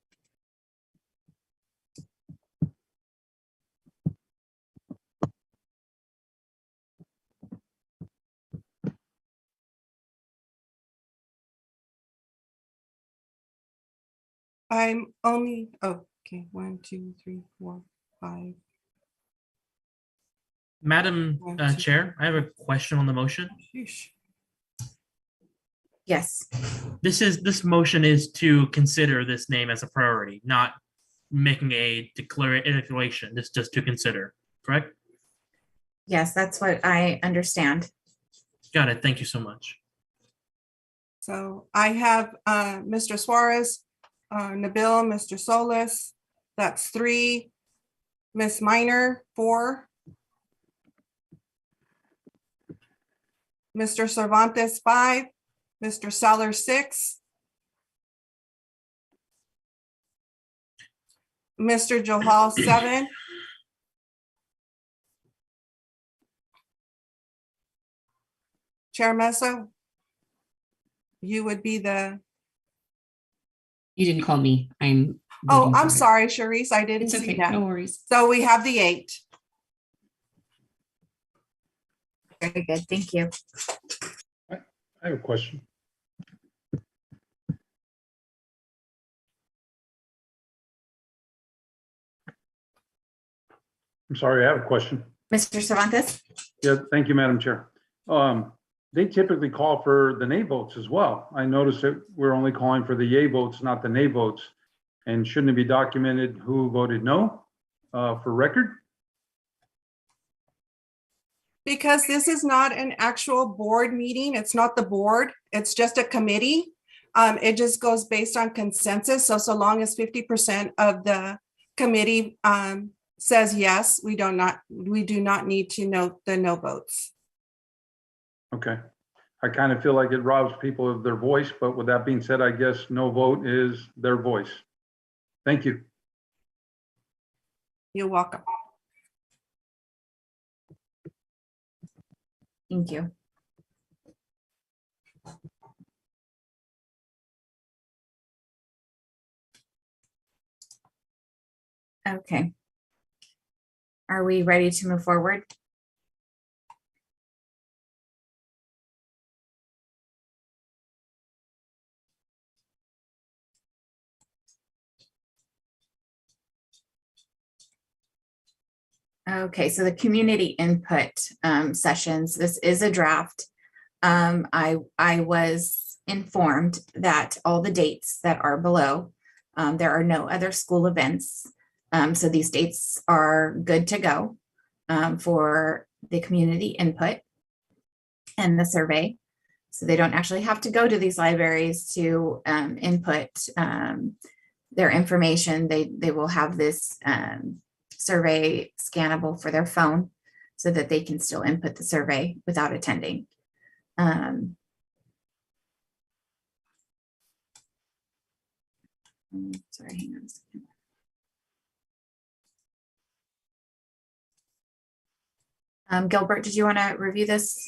I'm only, oh, okay, 1, 2, 3, 4, 5. Madam Chair, I have a question on the motion. Sheesh. Yes. This motion is to consider this name as a priority, not making a declaration. This is just to consider, correct? Yes, that's what I understand. Got it. Thank you so much. So I have Mr. Suarez, Nabil, Mr. Solis, that's 3. Miss Minor, 4. Mr. Cervantes, 5. Mr. Seller, 6. Mr. Johal, 7. Chair Mesa, you would be the, You didn't call me. I'm. oh, voting I'm for it. sorry, Sharice, I didn't It's see okay. that. No worries. So we have the 8. Very good. Thank you. I have a question. I'm sorry, I have a question. Mr. Cervantes? Yeah, thank you, Madam Chair. They typically call for the nay votes as well. I noticed that we're only calling for the yay votes, not the nay votes. And shouldn't it be documented who voted no for record? Because this is not an actual board meeting. It's not the board. It's just a committee. It just goes based on consensus. So long as 50% of the committee says yes, we do not need to note the no votes. Okay. I kind of feel like it robs people of their voice, but with that being said, I guess no vote is their voice. Thank you. You're welcome. Thank you. Okay. Are we ready to move forward? Okay, so the community input sessions, this is a draft. I was informed that all the dates that are below, there are no other school events. So these dates are good to go for the community input and the survey. So they don't actually have to go to these libraries to input their information. They will have this survey scannable for their phone so that they can still input the survey without attending. Sorry, hang on a second. Gilbert, did you want to review this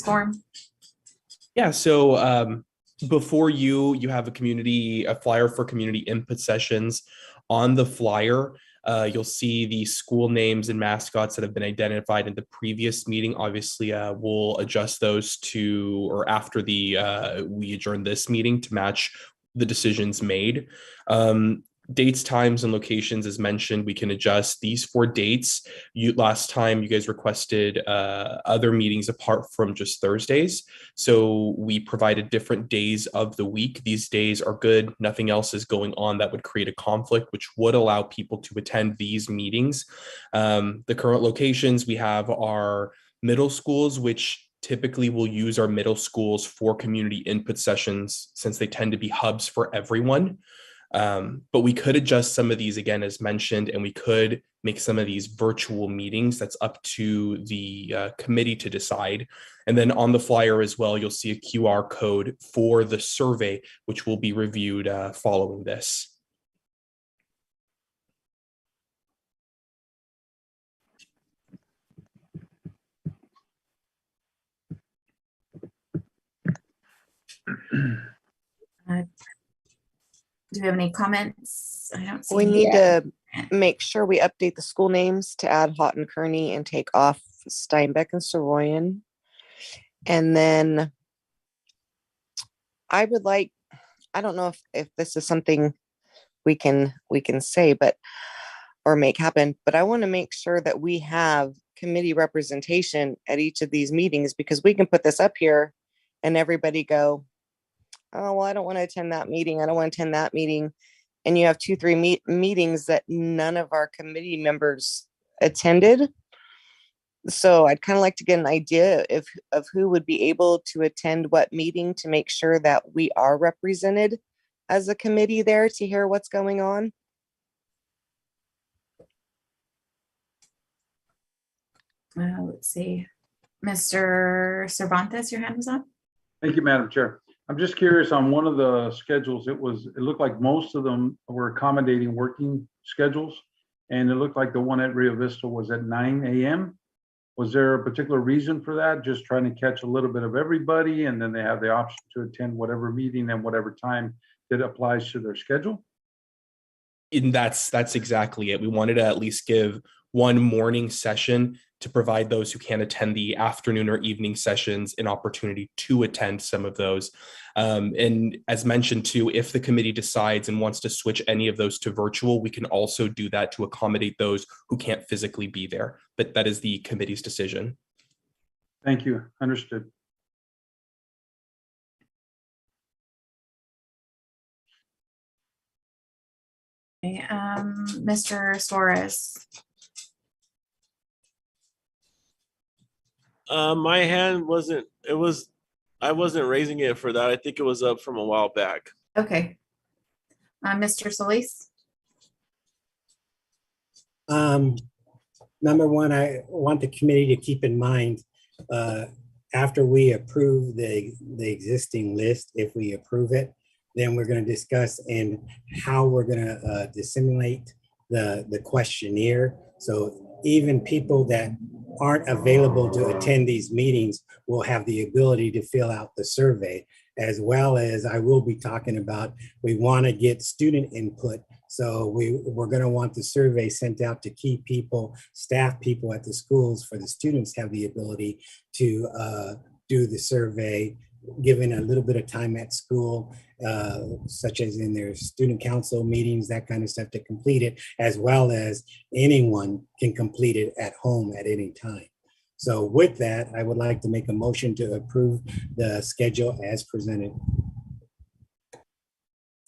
form? Yeah, so before you have a flyer for community input sessions. On the flyer, you'll see the school names and mascots that have been identified in the previous meeting. Obviously, we'll adjust those to, or after we adjourn this meeting to match the decisions made. Dates, times, and locations, as mentioned, we can adjust these 4 dates. Last time you guys requested other meetings apart from just Thursdays. So we provided different days of the week. These days are good. Nothing else is going on that would create a conflict, which would allow people to attend these meetings. The current locations we have are middle schools, which typically will use our middle schools for community input sessions since they tend to be hubs for everyone. But we could adjust some of these again, as mentioned, and we could make some of these virtual meetings. That's up to the committee to decide. And then on the flyer as well, you'll see a QR code for the survey, which will be reviewed following this. Do we have any comments? I don't see. We any need yet. to make sure we update the school names to add Houghton Kearney and take off Steinbeck and Soroyan. And then I would like, I don't know if this is something we can say, but, or make happen, but I want to make sure that we have committee representation at each of these meetings, because we can put this up here and everybody go, oh, well, I don't want to attend that meeting. I don't want to attend that meeting. And you have 2-3 meetings that none of our committee members attended. So I'd kind of like to get an idea of who would be able to attend what meeting to make sure that we are represented as a committee there to hear what's going on. Let's see. Mr. Cervantes, your hand was up. Thank you, Madam Chair. I'm just curious on one of the schedules. It looked like most of them were accommodating working schedules. And it looked like the one at Rio Vista was at 9 a.m. Was there a particular reason for that? Just trying to catch a little bit of everybody, and then they have the option to attend whatever meeting and whatever time that applies to their schedule? And that's exactly it. We wanted to at least give one morning session to provide those who can't attend the afternoon or evening sessions an opportunity to attend some of those. And as mentioned too, if the committee decides and wants to switch any of those to virtual, we can also do that to accommodate those who can't physically be there. But that is the committee's decision. Thank you. Understood. Okay, Mr. Suarez. My hand wasn't, I wasn't raising it for that. I think it was up from a while back. Okay. Mr. Solis. Number one, I want the committee to keep in mind, after we approve the existing list, if we approve it, then we're going to discuss and how we're going to disseminate the questionnaire. So even people that aren't available to attend these meetings will have the ability to fill out the survey, as well as I will be talking about, we want to get student input. So we're going to want the survey sent out to key people, staff people at the schools, for the students have the ability to do the survey, given a little bit of time at school, such as in their student council meetings, that kind of stuff, to complete it, as well as anyone can complete it at home at any time. So with that, I would like to make a motion to approve the schedule as presented.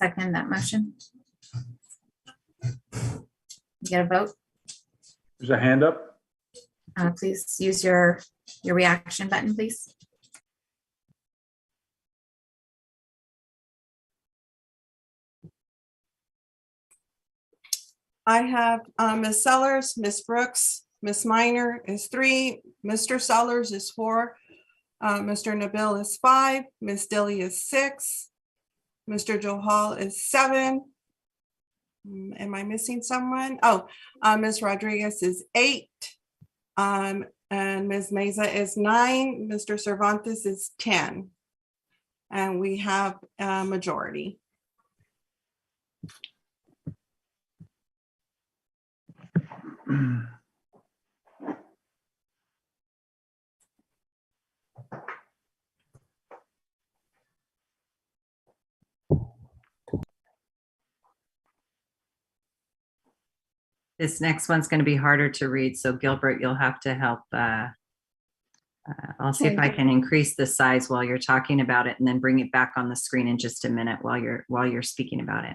Second that motion. You get a vote? There's a hand up. Please use your reaction button, please. I have Ms. Sellers, Ms. Brooks, Ms. Minor is 3, Mr. Sellers is 4, Mr. Nabil is 5, Ms. Dilly is 6, Mr. Johal is 7. Am I missing someone? Oh, Ms. Rodriguez is 8, and Ms. Meza is 9, Mr. Cervantes is 10. And we have a majority. This next one's going to be harder to read, so Gilbert, you'll have to help. I'll see if I can increase the size while you're talking about it, and then bring it back on the screen in just a minute while you're speaking about it.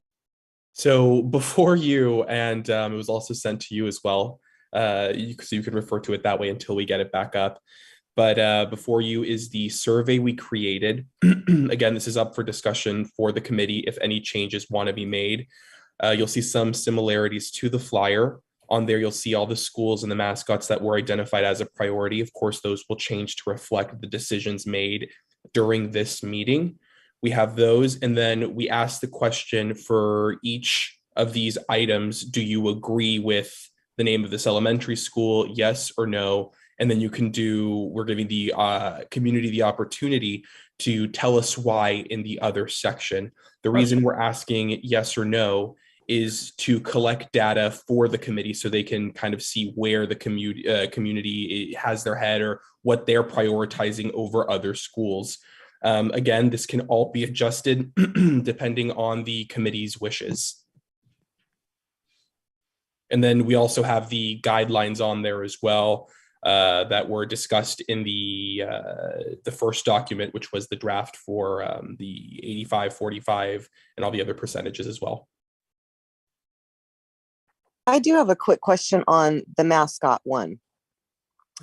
So before you, and it was also sent to you as well, so you could refer to it that way until we get it back up. But before you is the survey we created. Again, this is up for discussion for the committee if any changes want to be made. You'll see some similarities to the flyer. On there, you'll see all the schools and the mascots that were identified as a priority. Of course, those will change to reflect the decisions made during this meeting. We have those, and then we ask the question for each of these items: do you agree with the name of this elementary school? Yes or no? And then you can we're giving the community the opportunity to tell us why in the other section. The reason we're asking yes or no is to collect data for the committee so they can kind of see where the community has their head, or what they're prioritizing over other schools. Again, this can all be adjusted depending on the committee's wishes. And then we also have the guidelines on there as well that were discussed in the first document, which was the draft for the 85, 45, and all the other percentages as well. I do have a quick question on the mascot one.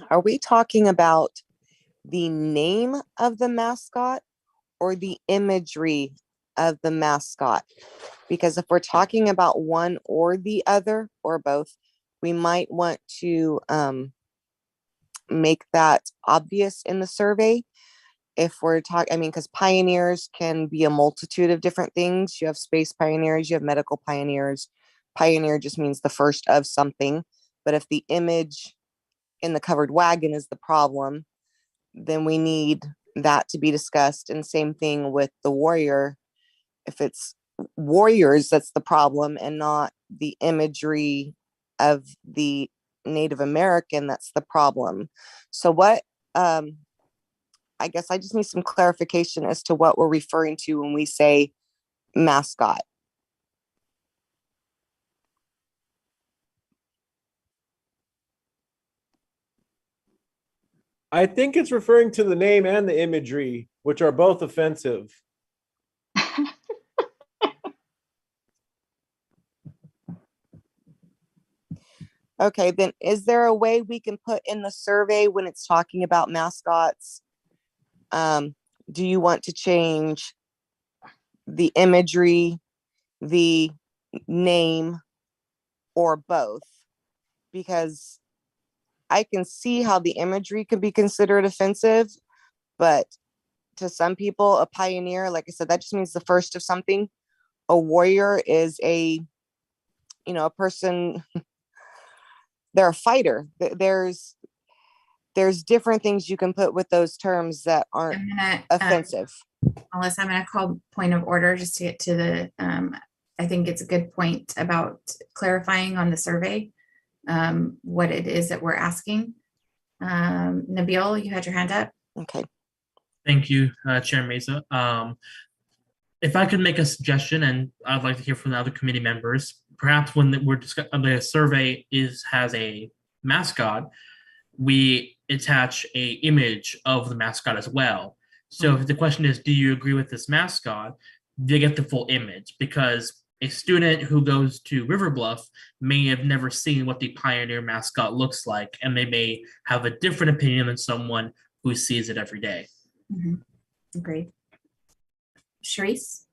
Are we talking about the name of the mascot or the imagery of the mascot? Because if we're talking about one or the other or both, we might want to make that obvious in the survey. If we're talking, because pioneers can be a multitude of different things. You have space pioneers, you have medical pioneers. Pioneer just means the first of something. But if the image in the covered wagon is the problem, then we need that to be discussed. And same thing with the warrior. If it's warriors, that's the problem, and not the imagery of the Native American that's the problem. So what, I guess I just need some clarification as to what we're referring to when we say mascot. I think it's referring to the name and the imagery, which are both offensive. Okay, then is there a way we can put in the survey when it's talking about mascots? Do you want to change the imagery, the name, or both? Because I can see how the imagery could be considered offensive, but to some people, a pioneer, like I said, that just means the first of something. A warrior is a person, they're a fighter. There's different things you can put with those terms that aren't offensive. Melissa, I'm going to call point of order just to get to the, I think it's a good point about clarifying on the survey, what it is that we're asking. Nabil, you had your hand up. Okay. Thank you, Chair Mesa. If I could make a suggestion, and I'd like to hear from the other committee members, perhaps when the survey has a mascot, we attach a image of the mascot as well. So if the question is, do you agree with this mascot? They get the full image, because a student who goes to River Bluff may have never seen what the Pioneer mascot looks like, and they may have a different opinion than someone who sees it every day. Mm-hmm. Agreed. Sharice?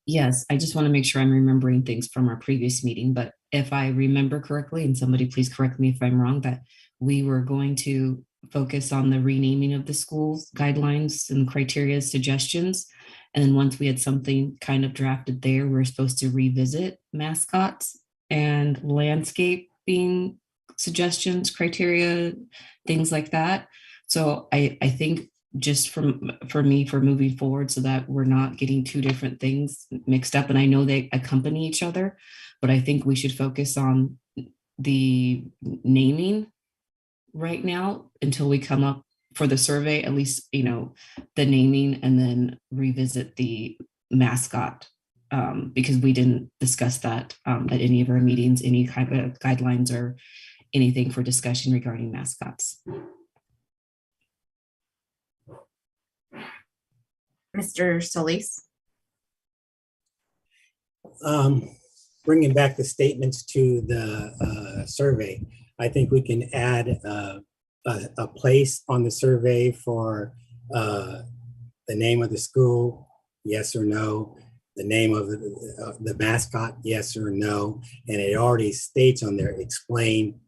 Yes, I just want to make sure I'm remembering things from our previous meeting, but if I remember correctly, and somebody please correct me if I'm wrong, that we were going to focus on the renaming of the schools guidelines and criteria suggestions. And then once we had something kind of drafted there, we're supposed to revisit mascots and landscaping suggestions, criteria, things like that. So I think just for me, for moving forward, so that we're not getting two different things mixed up, and I know they accompany each other, but I think we should focus on the naming right now until we come up for the survey, at least, the naming, and then revisit the mascot, because we didn't discuss that at any of our meetings, any kind of guidelines or anything for discussion regarding mascots. Mr. Solis? Bringing back the statements to the survey, I think we can add a place on the survey for the name of the school, yes or no, the name of the mascot, yes or no, and it already states on there, explain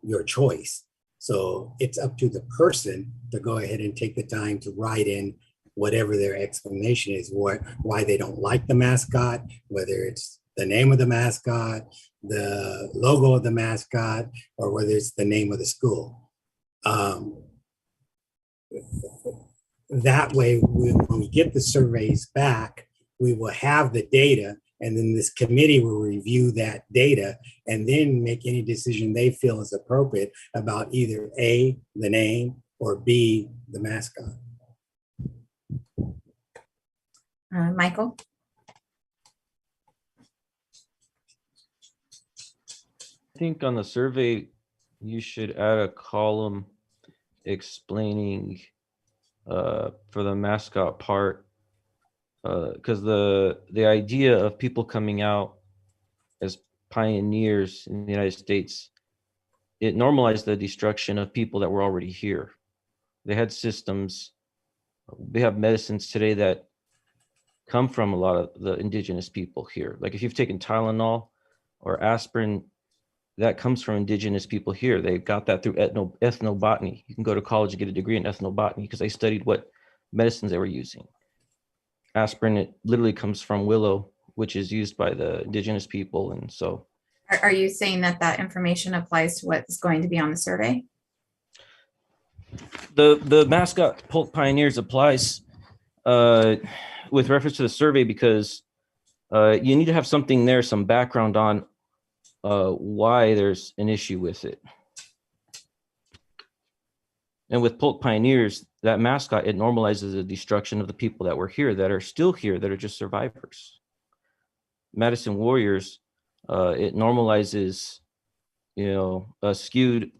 your choice. So it's up to the person to go ahead and take the time to write in whatever their explanation is, why they don't like the mascot, whether it's the name of the mascot, the logo of the mascot, or whether it's the name of the school. That way, when we get the surveys back, we will have the data, and then this committee will review that data and then make any decision they feel is appropriate about either A, the name, or B, the mascot. Michael? I think on the survey, you should add a column explaining for the mascot part, because the idea of people coming out as pioneers in the United States, it normalized the destruction of people that were already here. They had systems, they have medicines today that come from a lot of the indigenous people here. Like if you've taken Tylenol or aspirin, that comes from indigenous people here. They got that through ethnobotany. You can go to college and get a degree in ethnobotany because they studied what medicines they were using. Aspirin, it literally comes from willow, which is used by the indigenous people. And so. Are you saying that information applies to what's going to be on the survey? The mascot Polk Pioneers applies with reference to the survey because you need to have something there, some background on why there's an issue with it. And with Polk Pioneers, that mascot, it normalizes the destruction of the people that were here, that are still here, that are just survivors. Madison Warriors, it normalizes, a skewed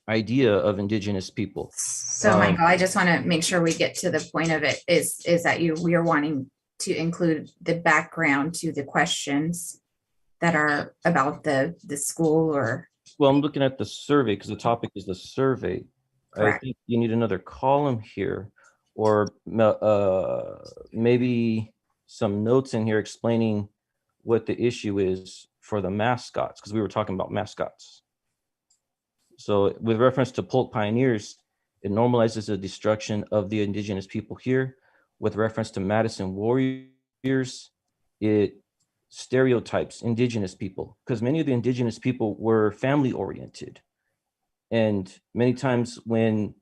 idea of indigenous people. So Michael, I just want to make sure we get to the point of it is that we are wanting to include the background to the questions that are about the school or. Well, I'm looking at the survey because the topic is the survey. Correct. I think you need another column here, or maybe some notes in here explaining what the issue is for the mascots, because we were talking about mascots. So with reference to Polk Pioneers, it normalizes the destruction of the indigenous people here. With reference to Madison Warriors, it stereotypes indigenous people, because many of the indigenous people were family oriented. And many times when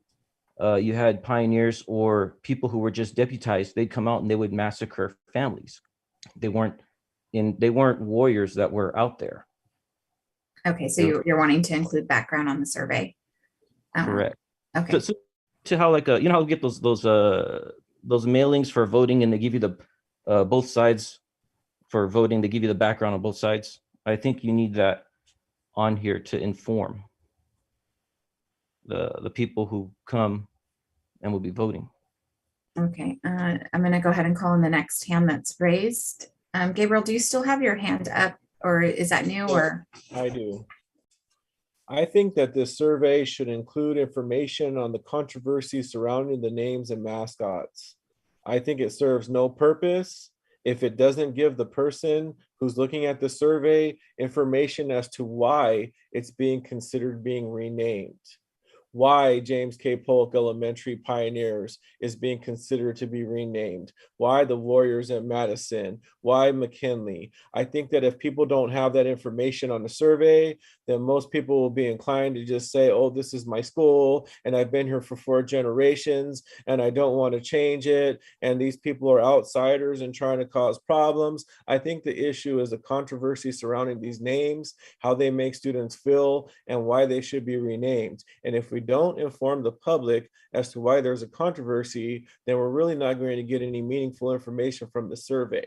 you had pioneers or people who were just deputized, they'd come out and they would massacre families. They weren't warriors that were out there. Okay, so you're wanting to include background on the survey. Correct. Okay. So to how like how we get those mailings for voting, and they give you the both sides for voting. They give you the background on both sides. I think you need that on here to inform the people who come and will be voting. Okay, I'm going to go ahead and call in the next hand that's raised. Gabriel, do you still have your hand up, or is that new? Or I do. I think that this survey should include information on the controversy surrounding the names and mascots. I think it serves no purpose if it doesn't give the person who's looking at the survey information as to why it's being considered being renamed. Why James K. Polk Elementary Pioneers is being considered to be renamed, why the Warriors at Madison, why McKinley. I think that if people don't have that information on the survey, then most people will be inclined to just say, oh, this is my school, and I've been here for 4 generations, and I don't want to change it, and these people are outsiders and trying to cause problems. I think the issue is the controversy surrounding these names, how they make students feel, and why they should be renamed. And if we don't inform the public as to why there's a controversy, then we're really not going to get any meaningful information from the survey.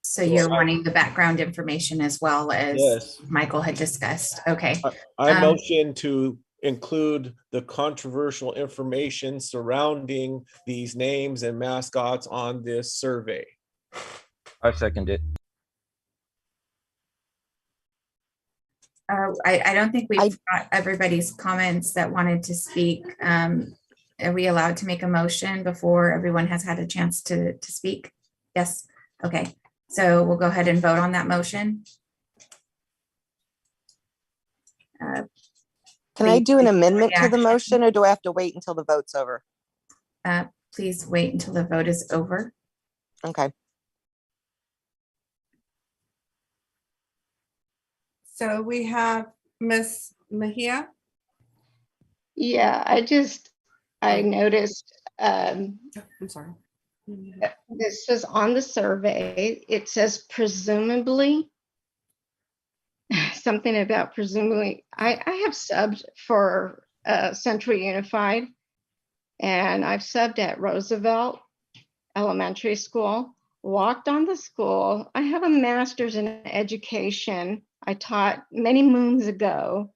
so you're wanting the background information as well as Yes. Michael had discussed. Okay. I motion to include the controversial information surrounding these names and mascots on this survey. I second it. I don't think we've got everybody's comments that wanted to speak. Are we allowed to make a motion before everyone has had a chance to speak? Yes. Okay. So we'll go ahead and vote on that motion. Can I do an amendment to the motion, or do I have to wait until the vote's over? Please wait until the vote is over. Okay. So we have Miss Mejia. Yeah, I noticed I'm sorry. this is on the survey. It says presumably, something about presumably. I have subbed for Central Unified, and I've subbed at Roosevelt Elementary School, walked on the school. I have a master's in education. I taught many moons ago,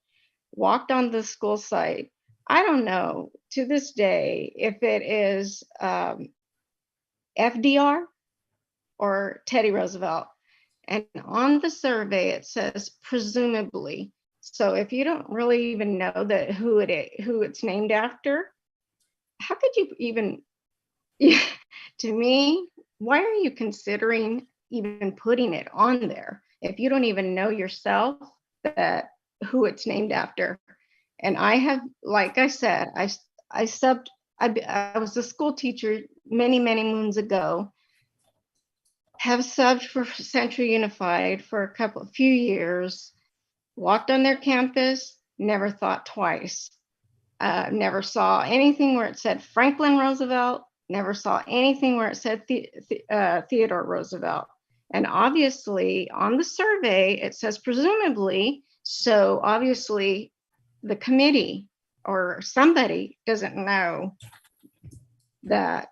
walked on the school site. I don't know to this day if it is FDR or Teddy Roosevelt. And on the survey, it says presumably. So if you don't really even know that who it's named after, how could you even, to me, why are you considering even putting it on there if you don't even know yourself that who it's named after? And I have, like I said, I was a school teacher many moons ago, have subbed for Central Unified for a few years, walked on their campus, never thought twice. Never saw anything where it said Franklin Roosevelt, never saw anything where it said Theodore Roosevelt. And obviously on the survey, it says presumably, so obviously the committee or somebody doesn't know that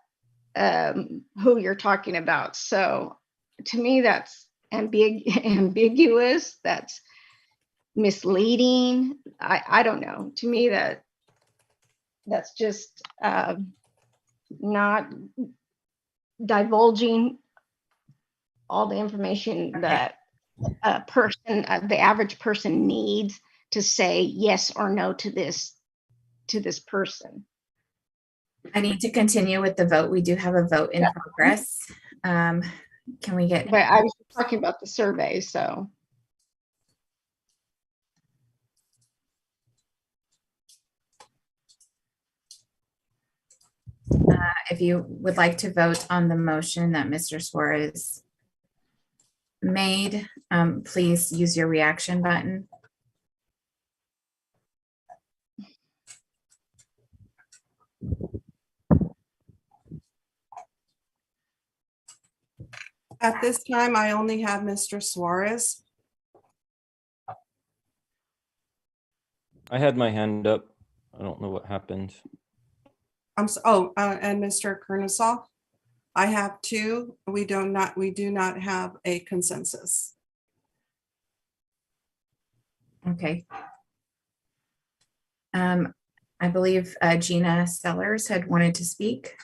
who you're talking about. So to me, that's ambiguous, that's misleading. I don't know. To me, that's just not divulging all the information that a person, the average person needs to say yes or no to this person. I need to continue with the vote. We do have a vote in progress. Can we get? But I was talking about the survey, so. If you would like to vote on the motion that Mr. Suarez made, please use your reaction button. At this time, I only have Mr. Suarez. I had my hand up. I don't know what happened. And Mr. Kurnisoff. I have two. We do not have a consensus. Okay. I believe Gina Sellers had wanted to speak.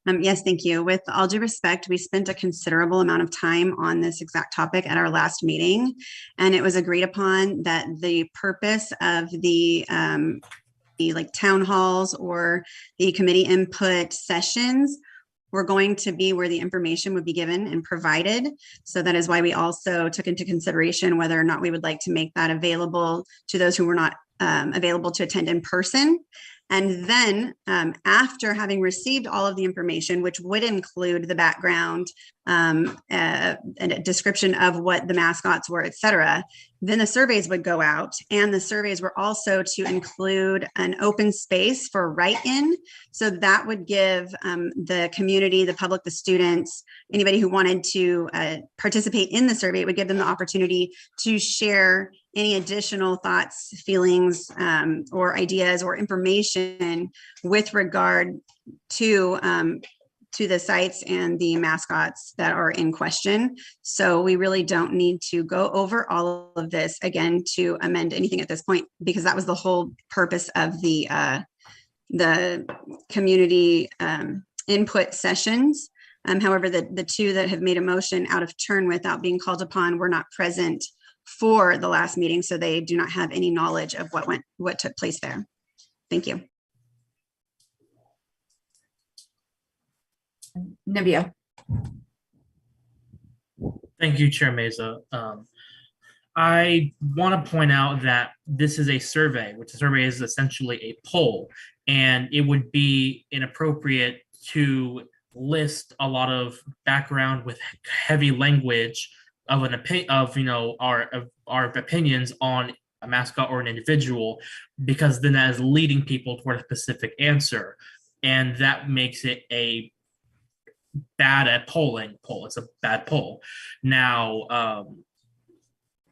Yes, thank you. With all due respect, we spent a considerable amount of time on this exact topic at our last meeting, and it was agreed upon that the purpose of the like town halls or the committee input sessions were going to be where the information would be given and provided. So that is why we also took into consideration whether or not we would like to make that available to those who were not available to attend in person. And then after having received all of the information, which would include the background and a description of what the mascots were, et cetera, then the surveys would go out. And the surveys were also to include an open space for write-in. So that would give the community, the public, the students, anybody who wanted to participate in the survey, it would give them the opportunity to share any additional thoughts, feelings, or ideas or information with regard to the sites and the mascots that are in question. So we really don't need to go over all of this again to amend anything at this point, because that was the whole purpose of the community input sessions. However, the two that have made a motion out of turn without being called upon were not present for the last meeting, so they do not have any knowledge of what took place there. Thank you. Nabia. Thank you, Chair Meza. I want to point out that this is a survey, which a survey is essentially a poll, and it would be inappropriate to list a lot of background with heavy language of an opinion of our opinions on a mascot or an individual, because then that is leading people toward a specific answer, and that makes it a bad at polling poll. It's a bad poll. Now,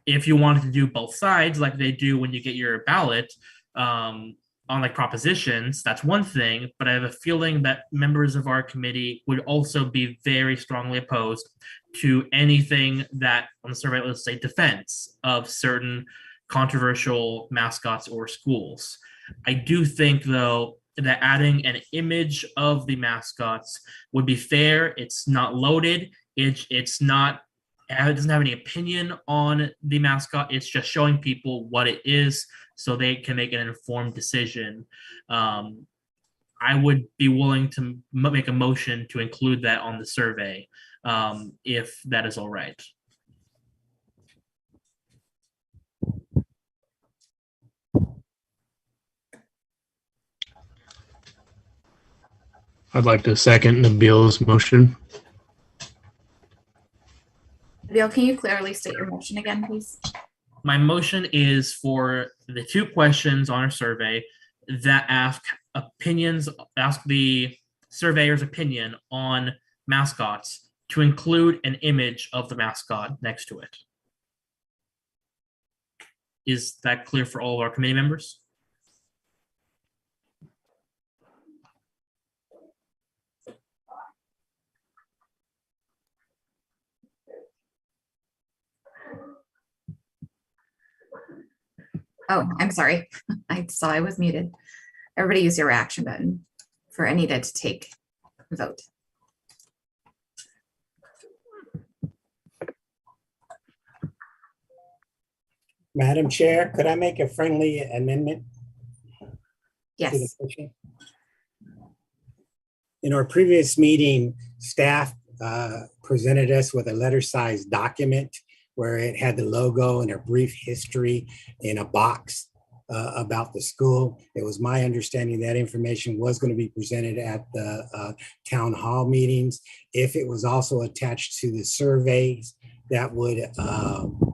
if you wanted to do both sides like they do when you get your ballot on like propositions, that's one thing, but I have a feeling that members of our committee would also be very strongly opposed to anything that on the survey, let's say, defense of certain controversial mascots or schools. I do think, though, that adding an image of the mascots would be fair. It's not loaded. It doesn't have any opinion on the mascot. It's just showing people what it is so they can make an informed decision. I would be willing to make a motion to include that on the survey, if that is all right. I'd like to second Nabil's motion. Nabil, can you clearly state your motion again, please? My motion is for the two questions on our survey that ask the surveyor's opinion on mascots to include an image of the mascot next to it. Is that clear for all of our committee members? Oh, I'm sorry. I saw I was muted. Everybody use your reaction button for Anita to take a vote. Madam Chair, could I make a friendly amendment? Yes. In our previous meeting, staff presented us with a letter-sized document where it had the logo and a brief history in a box about the school. It was my understanding that information was going to be presented at the town hall meetings. If it was also attached to the surveys, that would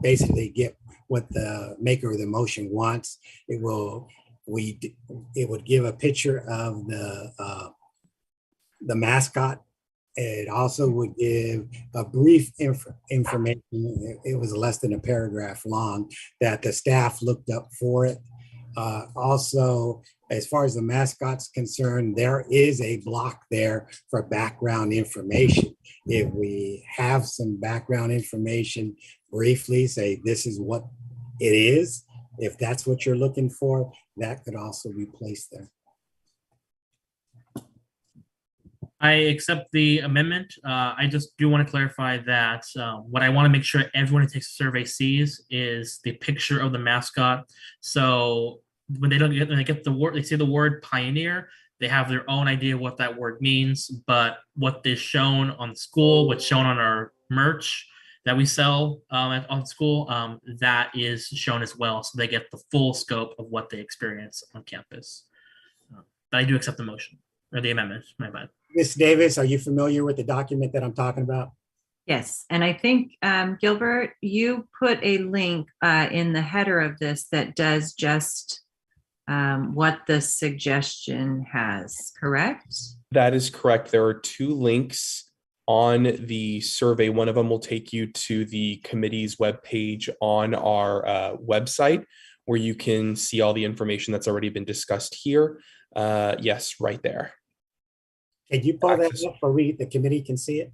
basically get what the maker of the motion wants. It would give a picture of the mascot. It also would give a brief information. It was less than a paragraph long that the staff looked up for it. Also, as far as the mascot's concerned, there is a block there for background information. If we have some background information, briefly say this is what it is, if that's what you're looking for, that could also be placed there. I accept the amendment. I just do want to clarify that what I want to make sure everyone who takes the survey sees is the picture of the mascot. So when they get the word, they see the word pioneer, they have their own idea what that word means, but what is shown on the school, what's shown on our merch that we sell on school, that is shown as well. So they get the full scope of what they experience on campus. But I do accept the motion or the amendment, my bad. Ms. Davis, are you familiar with the document that I'm talking about? Yes, and I think, Gilbert, you put a link in the header of this that does just what the suggestion has, correct? That is correct. There are two links on the survey. One of them will take you to the committee's webpage on our website, where you can see all the information that's already been discussed here. Yes, right there. Can you pull that up so the committee can see it?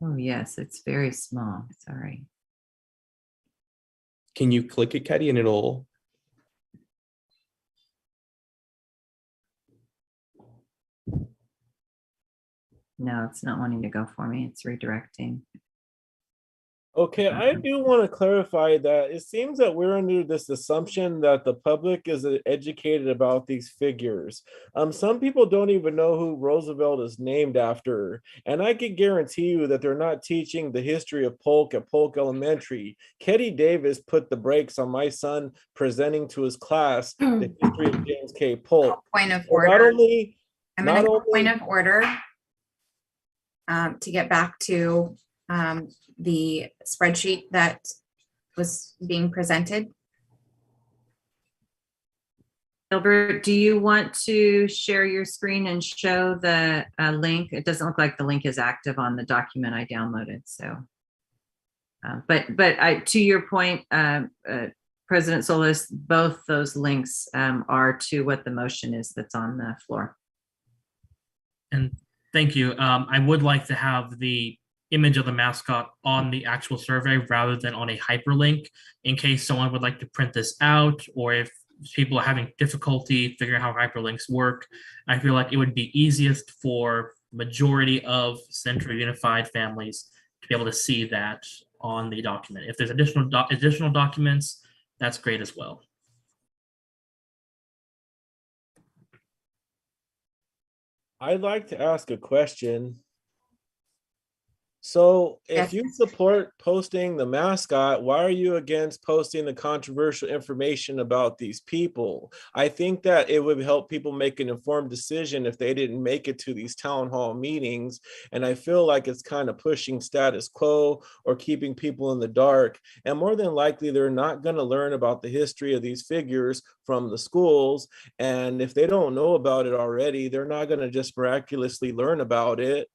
Oh, yes, it's very small. Sorry. Can you click it, Ketty, and it'll... No, it's not wanting to go for me. It's redirecting. Okay, I do want to clarify that it seems that we're under this assumption that the public is educated about these figures. Some people don't even know who Roosevelt is named after, and I can guarantee you that they're not teaching the history of Polk at Polk Elementary. Ketty Davis put the brakes on my son presenting to his class the history of James K. Polk. Point of So order. not only, I'm going to go point of order to get back to the spreadsheet that was being presented. Gilbert, do you want to share your screen and show the link? It doesn't look like the link is active on the document I downloaded. So, but to your point, President Solis, both those links are to what the motion is that's on the floor. And thank you. I would like to have the image of the mascot on the actual survey rather than on a hyperlink in case someone would like to print this out, or if people are having difficulty figuring out how hyperlinks work. I feel like it would be easiest for majority of Central Unified families to be able to see that on the document. If there's additional documents, that's great as well. I'd like to ask a question. So if Yes. you support posting the mascot, why are you against posting the controversial information about these people? I think that it would help people make an informed decision if they didn't make it to these town hall meetings. And I feel like it's kind of pushing status quo or keeping people in the dark. And more than likely, they're not going to learn about the history of these figures from the schools. And if they don't know about it already, they're not going to just miraculously learn about it.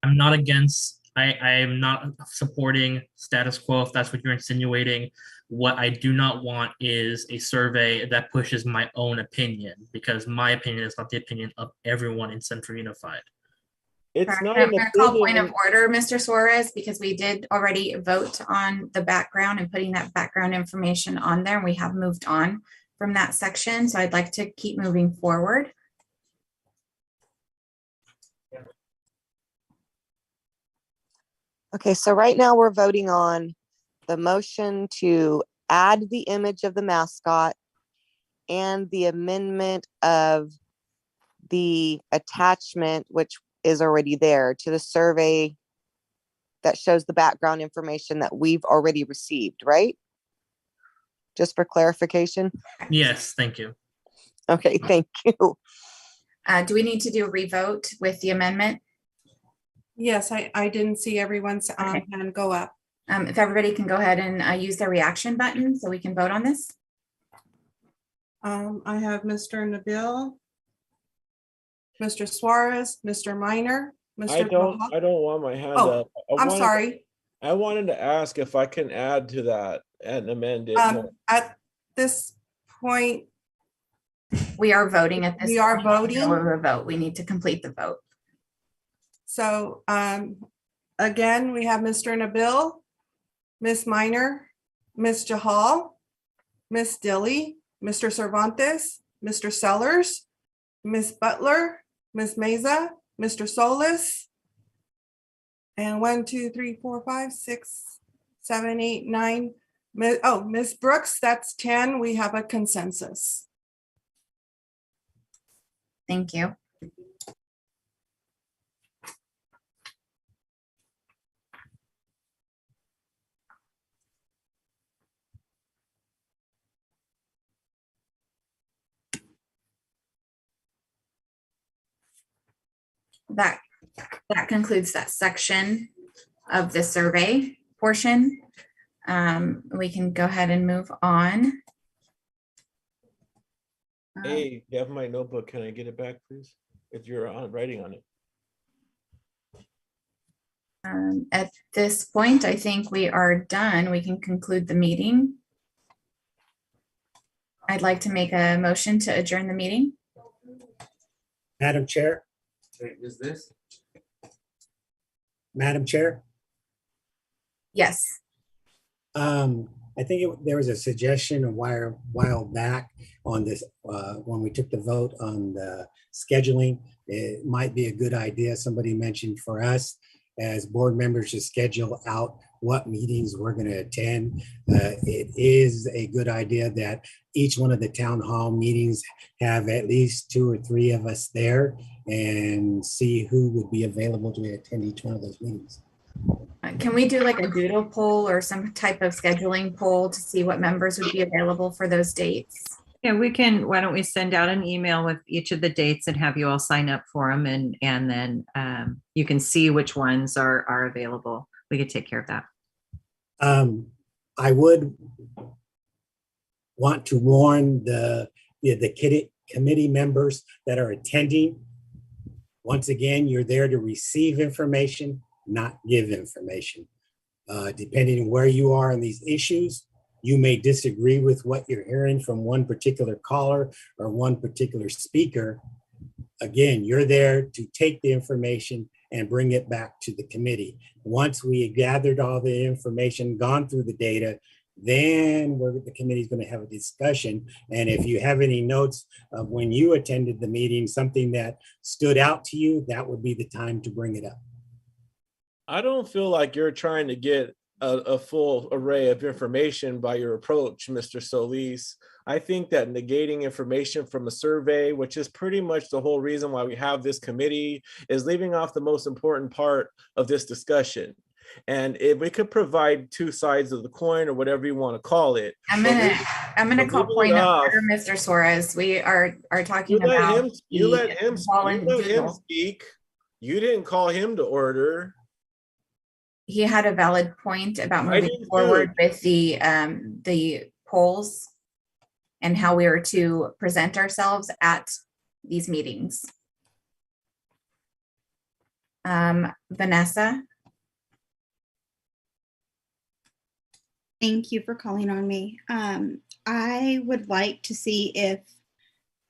I'm not against, I am not supporting status quo if that's what you're insinuating. What I do not want is a survey that pushes my own opinion, because my opinion is not the opinion of everyone in Central Unified. It's not I'm an going to call point of opinion. order, Mr. Suarez, because we did already vote on the background and putting that background information on there. And we have moved on from that section. So I'd like to keep moving forward. Okay, so right now we're voting on the motion to add the image of the mascot and the amendment of the attachment, which is already there, to the survey that shows the background information that we've already received, right? Just for clarification. Yes, thank you. Okay, thank you. Do we need to do a revote with the amendment? Yes, I didn't see everyone's Okay. hand go up. If everybody can go ahead and use their reaction button so we can vote on this. I have Mr. Nabil, Mr. Suarez, Mr. Minor, Mr. I don't want my hand Oh, up. I'm sorry. I wanted to ask if I can add to that and amend it. At this point, We are voting at this. We are point. voting? No, we're a vote. We need to complete the vote. so again, we have Mr. Nabil, Miss Minor, Miss Jahal, Miss Dilly, Mr. Cervantes, Mr. Sellers, Miss Butler, Miss Meza, Mr. Solis, and 1, 2, 3, 4, 5, 6, 7, 8, 9. Miss Brooks, that's 10. We have a consensus. Thank you. That concludes that section of the survey portion. We can go ahead and move on. Hey, you have my notebook. Can I get it back, please? If you're writing on it. At this point, I think we are done. We can conclude the meeting. I'd like to make a motion to adjourn the meeting. Madam Chair, Is this? Madam Chair, Yes. I think there was a suggestion a while back on this, when we took the vote on the scheduling. It might be a good idea, somebody mentioned, for us as board members to schedule out what meetings we're going to attend. It is a good idea that each one of the town hall meetings have at least 2 or 3 of us there, and see who would be available to attend each one of those meetings. Can we do like a doodle poll or some type of scheduling poll to see what members would be available for those dates? Yeah, we can, why don't we send out an email with each of the dates and have you all sign up for them, and then you can see which ones are available. We could take care of that. I would want to warn the committee members that are attending. Once again, you're there to receive information, not give information. Depending on where you are on these issues, you may disagree with what you're hearing from one particular caller or one particular speaker. Again, you're there to take the information and bring it back to the committee. Once we gathered all the information, gone through the data, then the committee is going to have a discussion. And if you have any notes of when you attended the meeting, something that stood out to you, that would be the time to bring it up. I don't feel like you're trying to get a full array of information by your approach, Mr. Solis. I think that negating information from a survey, which is pretty much the whole reason why we have this committee, is leaving off the most important part of this discussion. And if we could provide two sides of the coin or whatever you want to call it. I'm gonna call point of order, Mr. Suarez. We are talking about you let him speak. You didn't call him to order. He had a valid point about moving forward with the polls and how we are to present ourselves at these meetings. Vanessa. Thank you for calling on me. I would like to see if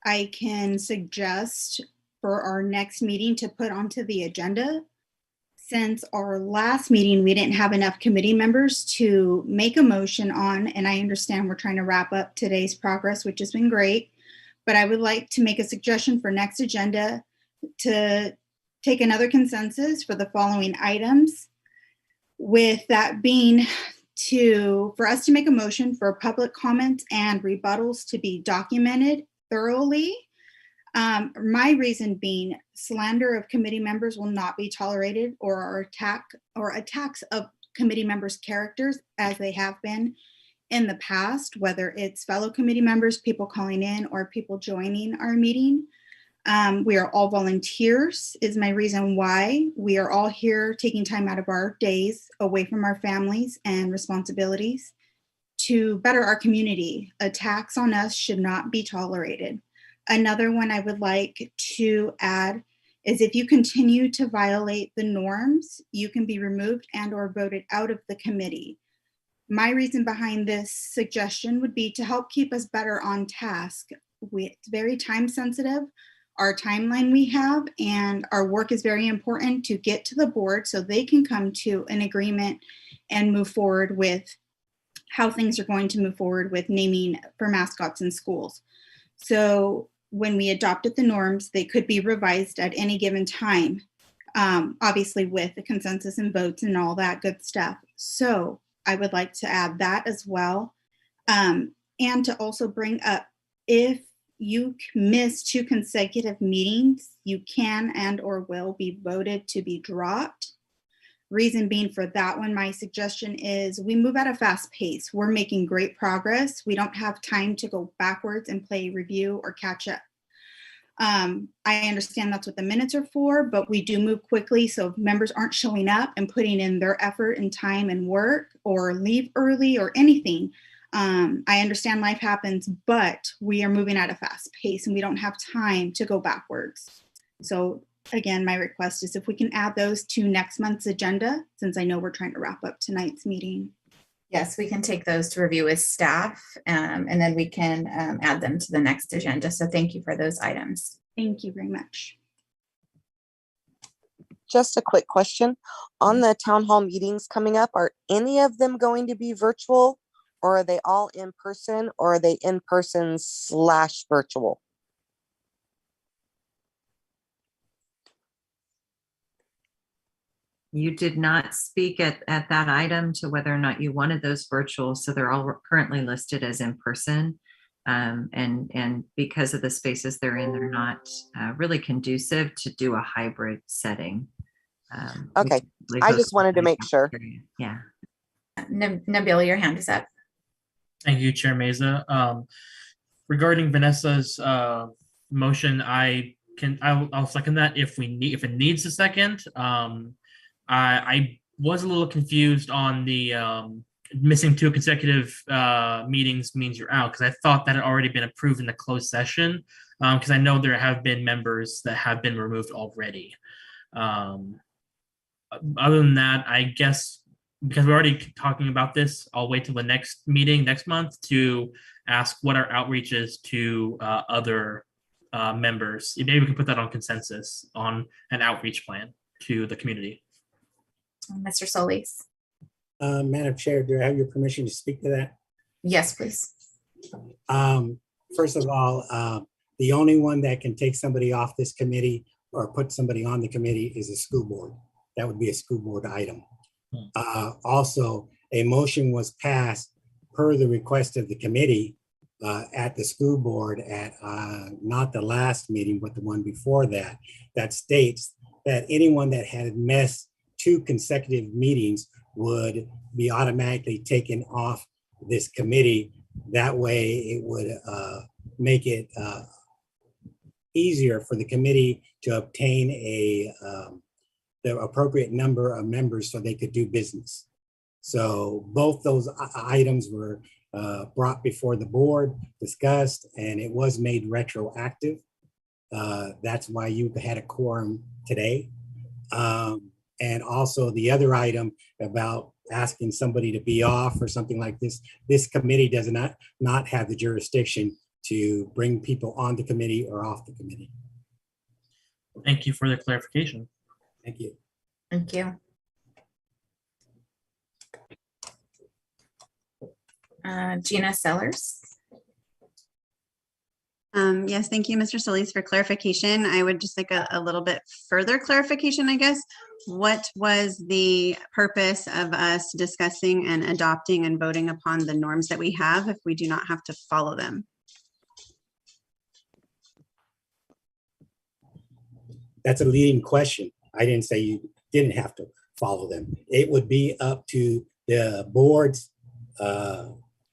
I can suggest for our next meeting to put onto the agenda. Since our last meeting, we didn't have enough committee members to make a motion on, and I understand we're trying to wrap up today's progress, which has been great, but I would like to make a suggestion for next agenda to take another consensus for the following items. With that being for us to make a motion for public comments and rebuttals to be documented thoroughly. My reason being slander of committee members will not be tolerated, or attacks of committee members' characters as they have been in the past, whether it's fellow committee members, people calling in, or people joining our meeting. We are all volunteers is my reason why. We are all here taking time out of our days away from our families and responsibilities to better our community. Attacks on us should not be tolerated. Another one I would like to add is if you continue to violate the norms, you can be removed and or voted out of the committee. My reason behind this suggestion would be to help keep us better on task. It's very time sensitive, our timeline we have, and our work is very important to get to the board so they can come to an agreement and move forward with how things are going to move forward with naming for mascots in schools. So when we adopted the norms, they could be revised at any given time, obviously with the consensus and votes and all that good stuff. So I would like to add that as well. And to also bring up, if you miss 2 consecutive meetings, you can and or will be voted to be dropped. Reason being for that one, my suggestion is we move at a fast pace. We're making great progress. We don't have time to go backwards and play review or catch up. I understand that's what the minutes are for, but we do move quickly. So if members aren't showing up and putting in their effort and time and work, or leave early or anything, I understand life happens, but we are moving at a fast pace and we don't have time to go backwards. So again, my request is if we can add those to next month's agenda, since I know we're trying to wrap up tonight's meeting. Yes, we can take those to review with staff, and then we can add them to the next agenda. So thank you for those items. Thank you very much. Just a quick question. On the town hall meetings coming up, are any of them going to be virtual, or are they all in person, or are they in person / virtual? You did not speak at that item to whether or not you wanted those virtual, so they're all currently listed as in person. And because of the spaces they're in, they're not really conducive to do a hybrid setting. Okay, I just wanted to make sure. Yeah. Nabil, your hand is up. Thank you, Chair Meza. Regarding Vanessa's motion, I'll second that if it needs a second. I was a little confused on the missing 2 consecutive meetings means you're out, because I thought that had already been approved in the closed session, because I know there have been members that have been removed already. Other than that, I guess because we're already talking about this, I'll wait till the next meeting next month to ask what our outreach is to other members. Maybe we can put that on consensus on an outreach plan to the community. Mr. Solis. Madam Chair, do I have your permission to speak to that? Yes, please. First of all, the only one that can take somebody off this committee or put somebody on the committee is a school board. That would be a school board item. Also, a motion was passed per the request of the committee at the school board at not the last meeting, but the one before that, that states that anyone that had missed 2 consecutive meetings would be automatically taken off this committee. That way it would make it easier for the committee to obtain the appropriate number of members so they could do business. So both those items were brought before the board, discussed, and it was made retroactive. That's why you had a quorum today. And also the other item about asking somebody to be off or something like this committee does not have the jurisdiction to bring people on the committee or off the committee. Thank you for the clarification. Thank you. Thank you. Gina Sellers. Yes, thank you, Mr. Solis, for clarification. I would just like a little bit further clarification, I guess. What was the purpose of us discussing and adopting and voting upon the norms that we have if we do not have to follow them? That's a leading question. I didn't say you didn't have to follow them. It would be up to the board's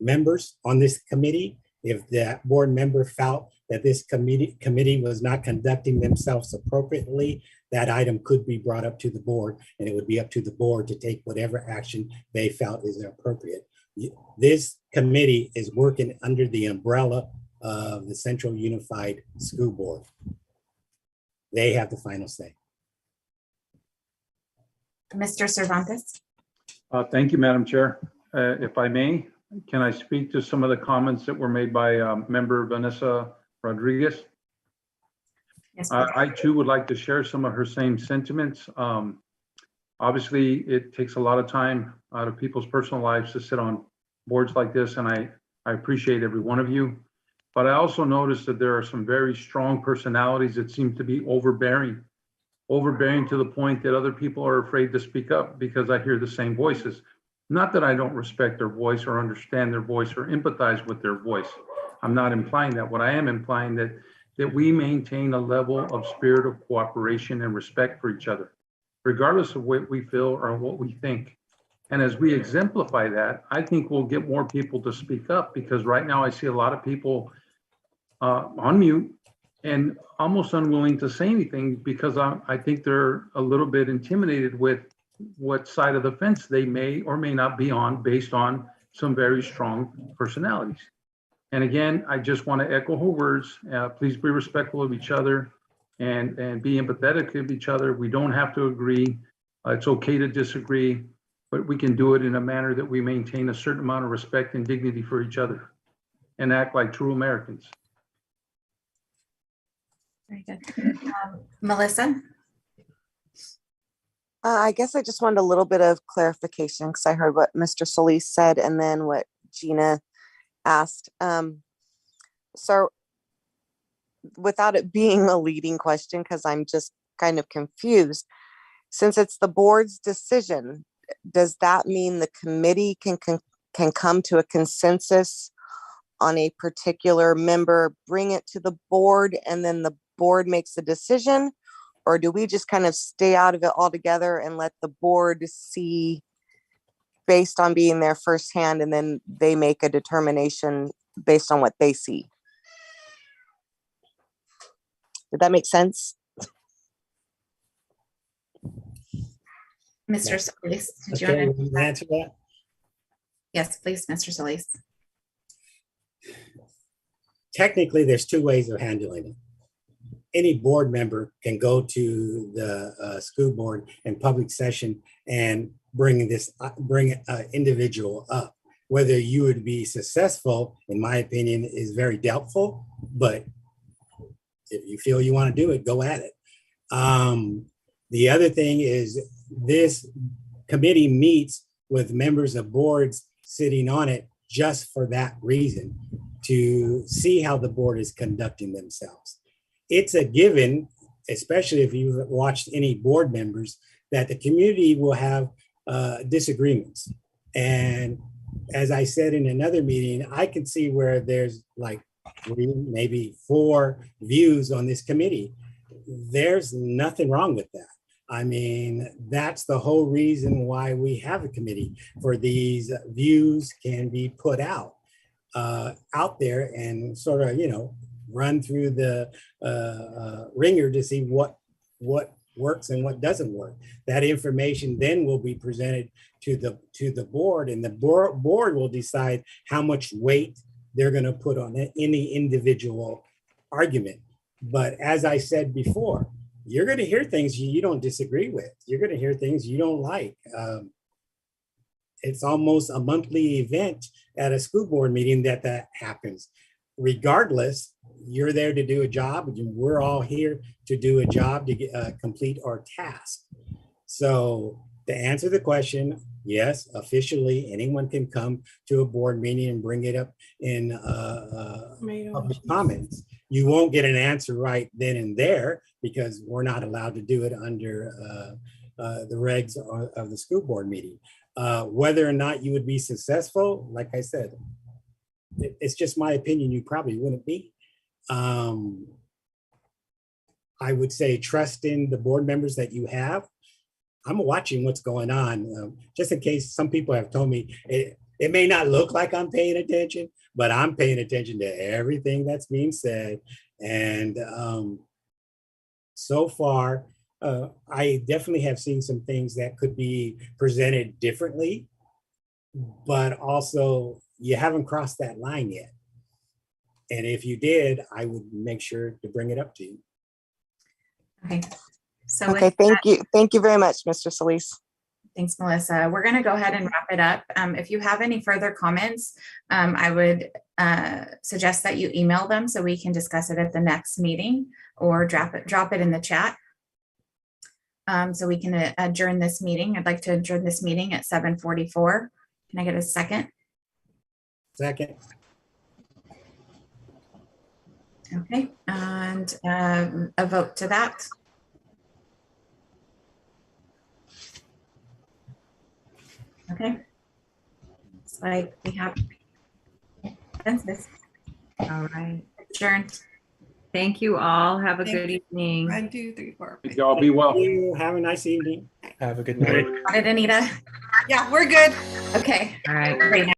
members on this committee. If that board member felt that this committee was not conducting themselves appropriately, that item could be brought up to the board, and it would be up to the board to take whatever action they felt is appropriate. This committee is working under the umbrella of the Central Unified School Board. They have the final say. Mr. Cervantes. Thank you, Madam Chair. If I may, can I speak to some of the comments that were made by member Vanessa Rodriguez? Yes, I too would like to share some of her same sentiments. Obviously, it takes a lot of time out of people's personal lives to sit on boards like this, and I appreciate every one of you. But I also noticed that there are some very strong personalities that seem to be overbearing to the point that other people are afraid to speak up because I hear the same voices. Not that I don't respect their voice or understand their voice or empathize with their voice. I'm not implying that. What I am implying that we maintain a level of spirit of cooperation and respect for each other, regardless of what we feel or what we think. And as we exemplify that, I think we'll get more people to speak up, because right now I see a lot of people on mute and almost unwilling to say anything because I think they're a little bit intimidated with what side of the fence they may or may not be on based on some very strong personalities. And again, I just want to echo her words. Please be respectful of each other and be empathetic of each other. We don't have to agree. It's okay to disagree, but we can do it in a manner that we maintain a certain amount of respect and dignity for each other and act like true Americans. Very good. Melissa. I guess I just wanted a little bit of clarification because I heard what Mr. Solis said and then what Gina asked. So without it being a leading question, because I'm just kind of confused, since it's the board's decision, does that mean the committee can come to a consensus on a particular member, bring it to the board, and then the board makes a decision? Or do we just kind of stay out of it altogether and let the board see based on being there firsthand, and then they make a determination based on what they see? Did that make sense? Mr. Solis, did you Okay, want will to you answer that? Yes, please, Mr. Solis. Technically, there's 2 ways of handling it. Any board member can go to the school board in public session and bring an individual up. Whether you would be successful, in my opinion, is very doubtful, but if you feel you want to do it, go at it. The other thing is this committee meets with members of boards sitting on it just for that reason, to see how the board is conducting themselves. It's a given, especially if you've watched any board members, that the community will have disagreements. And as I said in another meeting, I can see where there's like 3, maybe 4 views on this committee. There's nothing wrong with that. I mean, that's the whole reason why we have a committee, for these views can be put out there and sort of, run through the ringer to see what works and what doesn't work. That information then will be presented to the board, and the board will decide how much weight they're going to put on any individual argument. But as I said before, you're going to hear things you don't disagree with. You're going to hear things you don't like. It's almost a monthly event at a school board meeting that happens. Regardless, you're there to do a job, and we're all here to do a job to complete our task. So to answer the question, yes, officially, anyone can come to a board meeting and bring it up in public comments. You won't get an answer right then and there because we're not allowed to do it under the regs of the school board meeting. Whether or not you would be successful, like I said, it's just my opinion, you probably wouldn't be. I would say trust in the board members that you have. I'm watching what's going on, just in case some people have told me it may not look like I'm paying attention, but I'm paying attention to everything that's being said. And so far, I definitely have seen some things that could be presented differently, but also you haven't crossed that line yet. And if you did, I would make sure to bring it up to you. Okay. So Okay, thank you very much, Mr. Solis. Thanks, Melissa. We're going to go ahead and wrap it up. If you have any further comments, I would suggest that you email them so we can discuss it at the next meeting, or drop it in the chat. So we can adjourn this meeting. I'd like to adjourn this meeting at 7:44. Can I get a second? Second. Okay, and a vote to that. Okay. Looks like we have consensus. All right. Adjourned. Thank you all. Have a Thank good you. evening. 1, 2, 3, 4. Y'all be well. Have a nice evening. Have a good night. Got it, Anita? Yeah, we're good. Okay. All right. Great.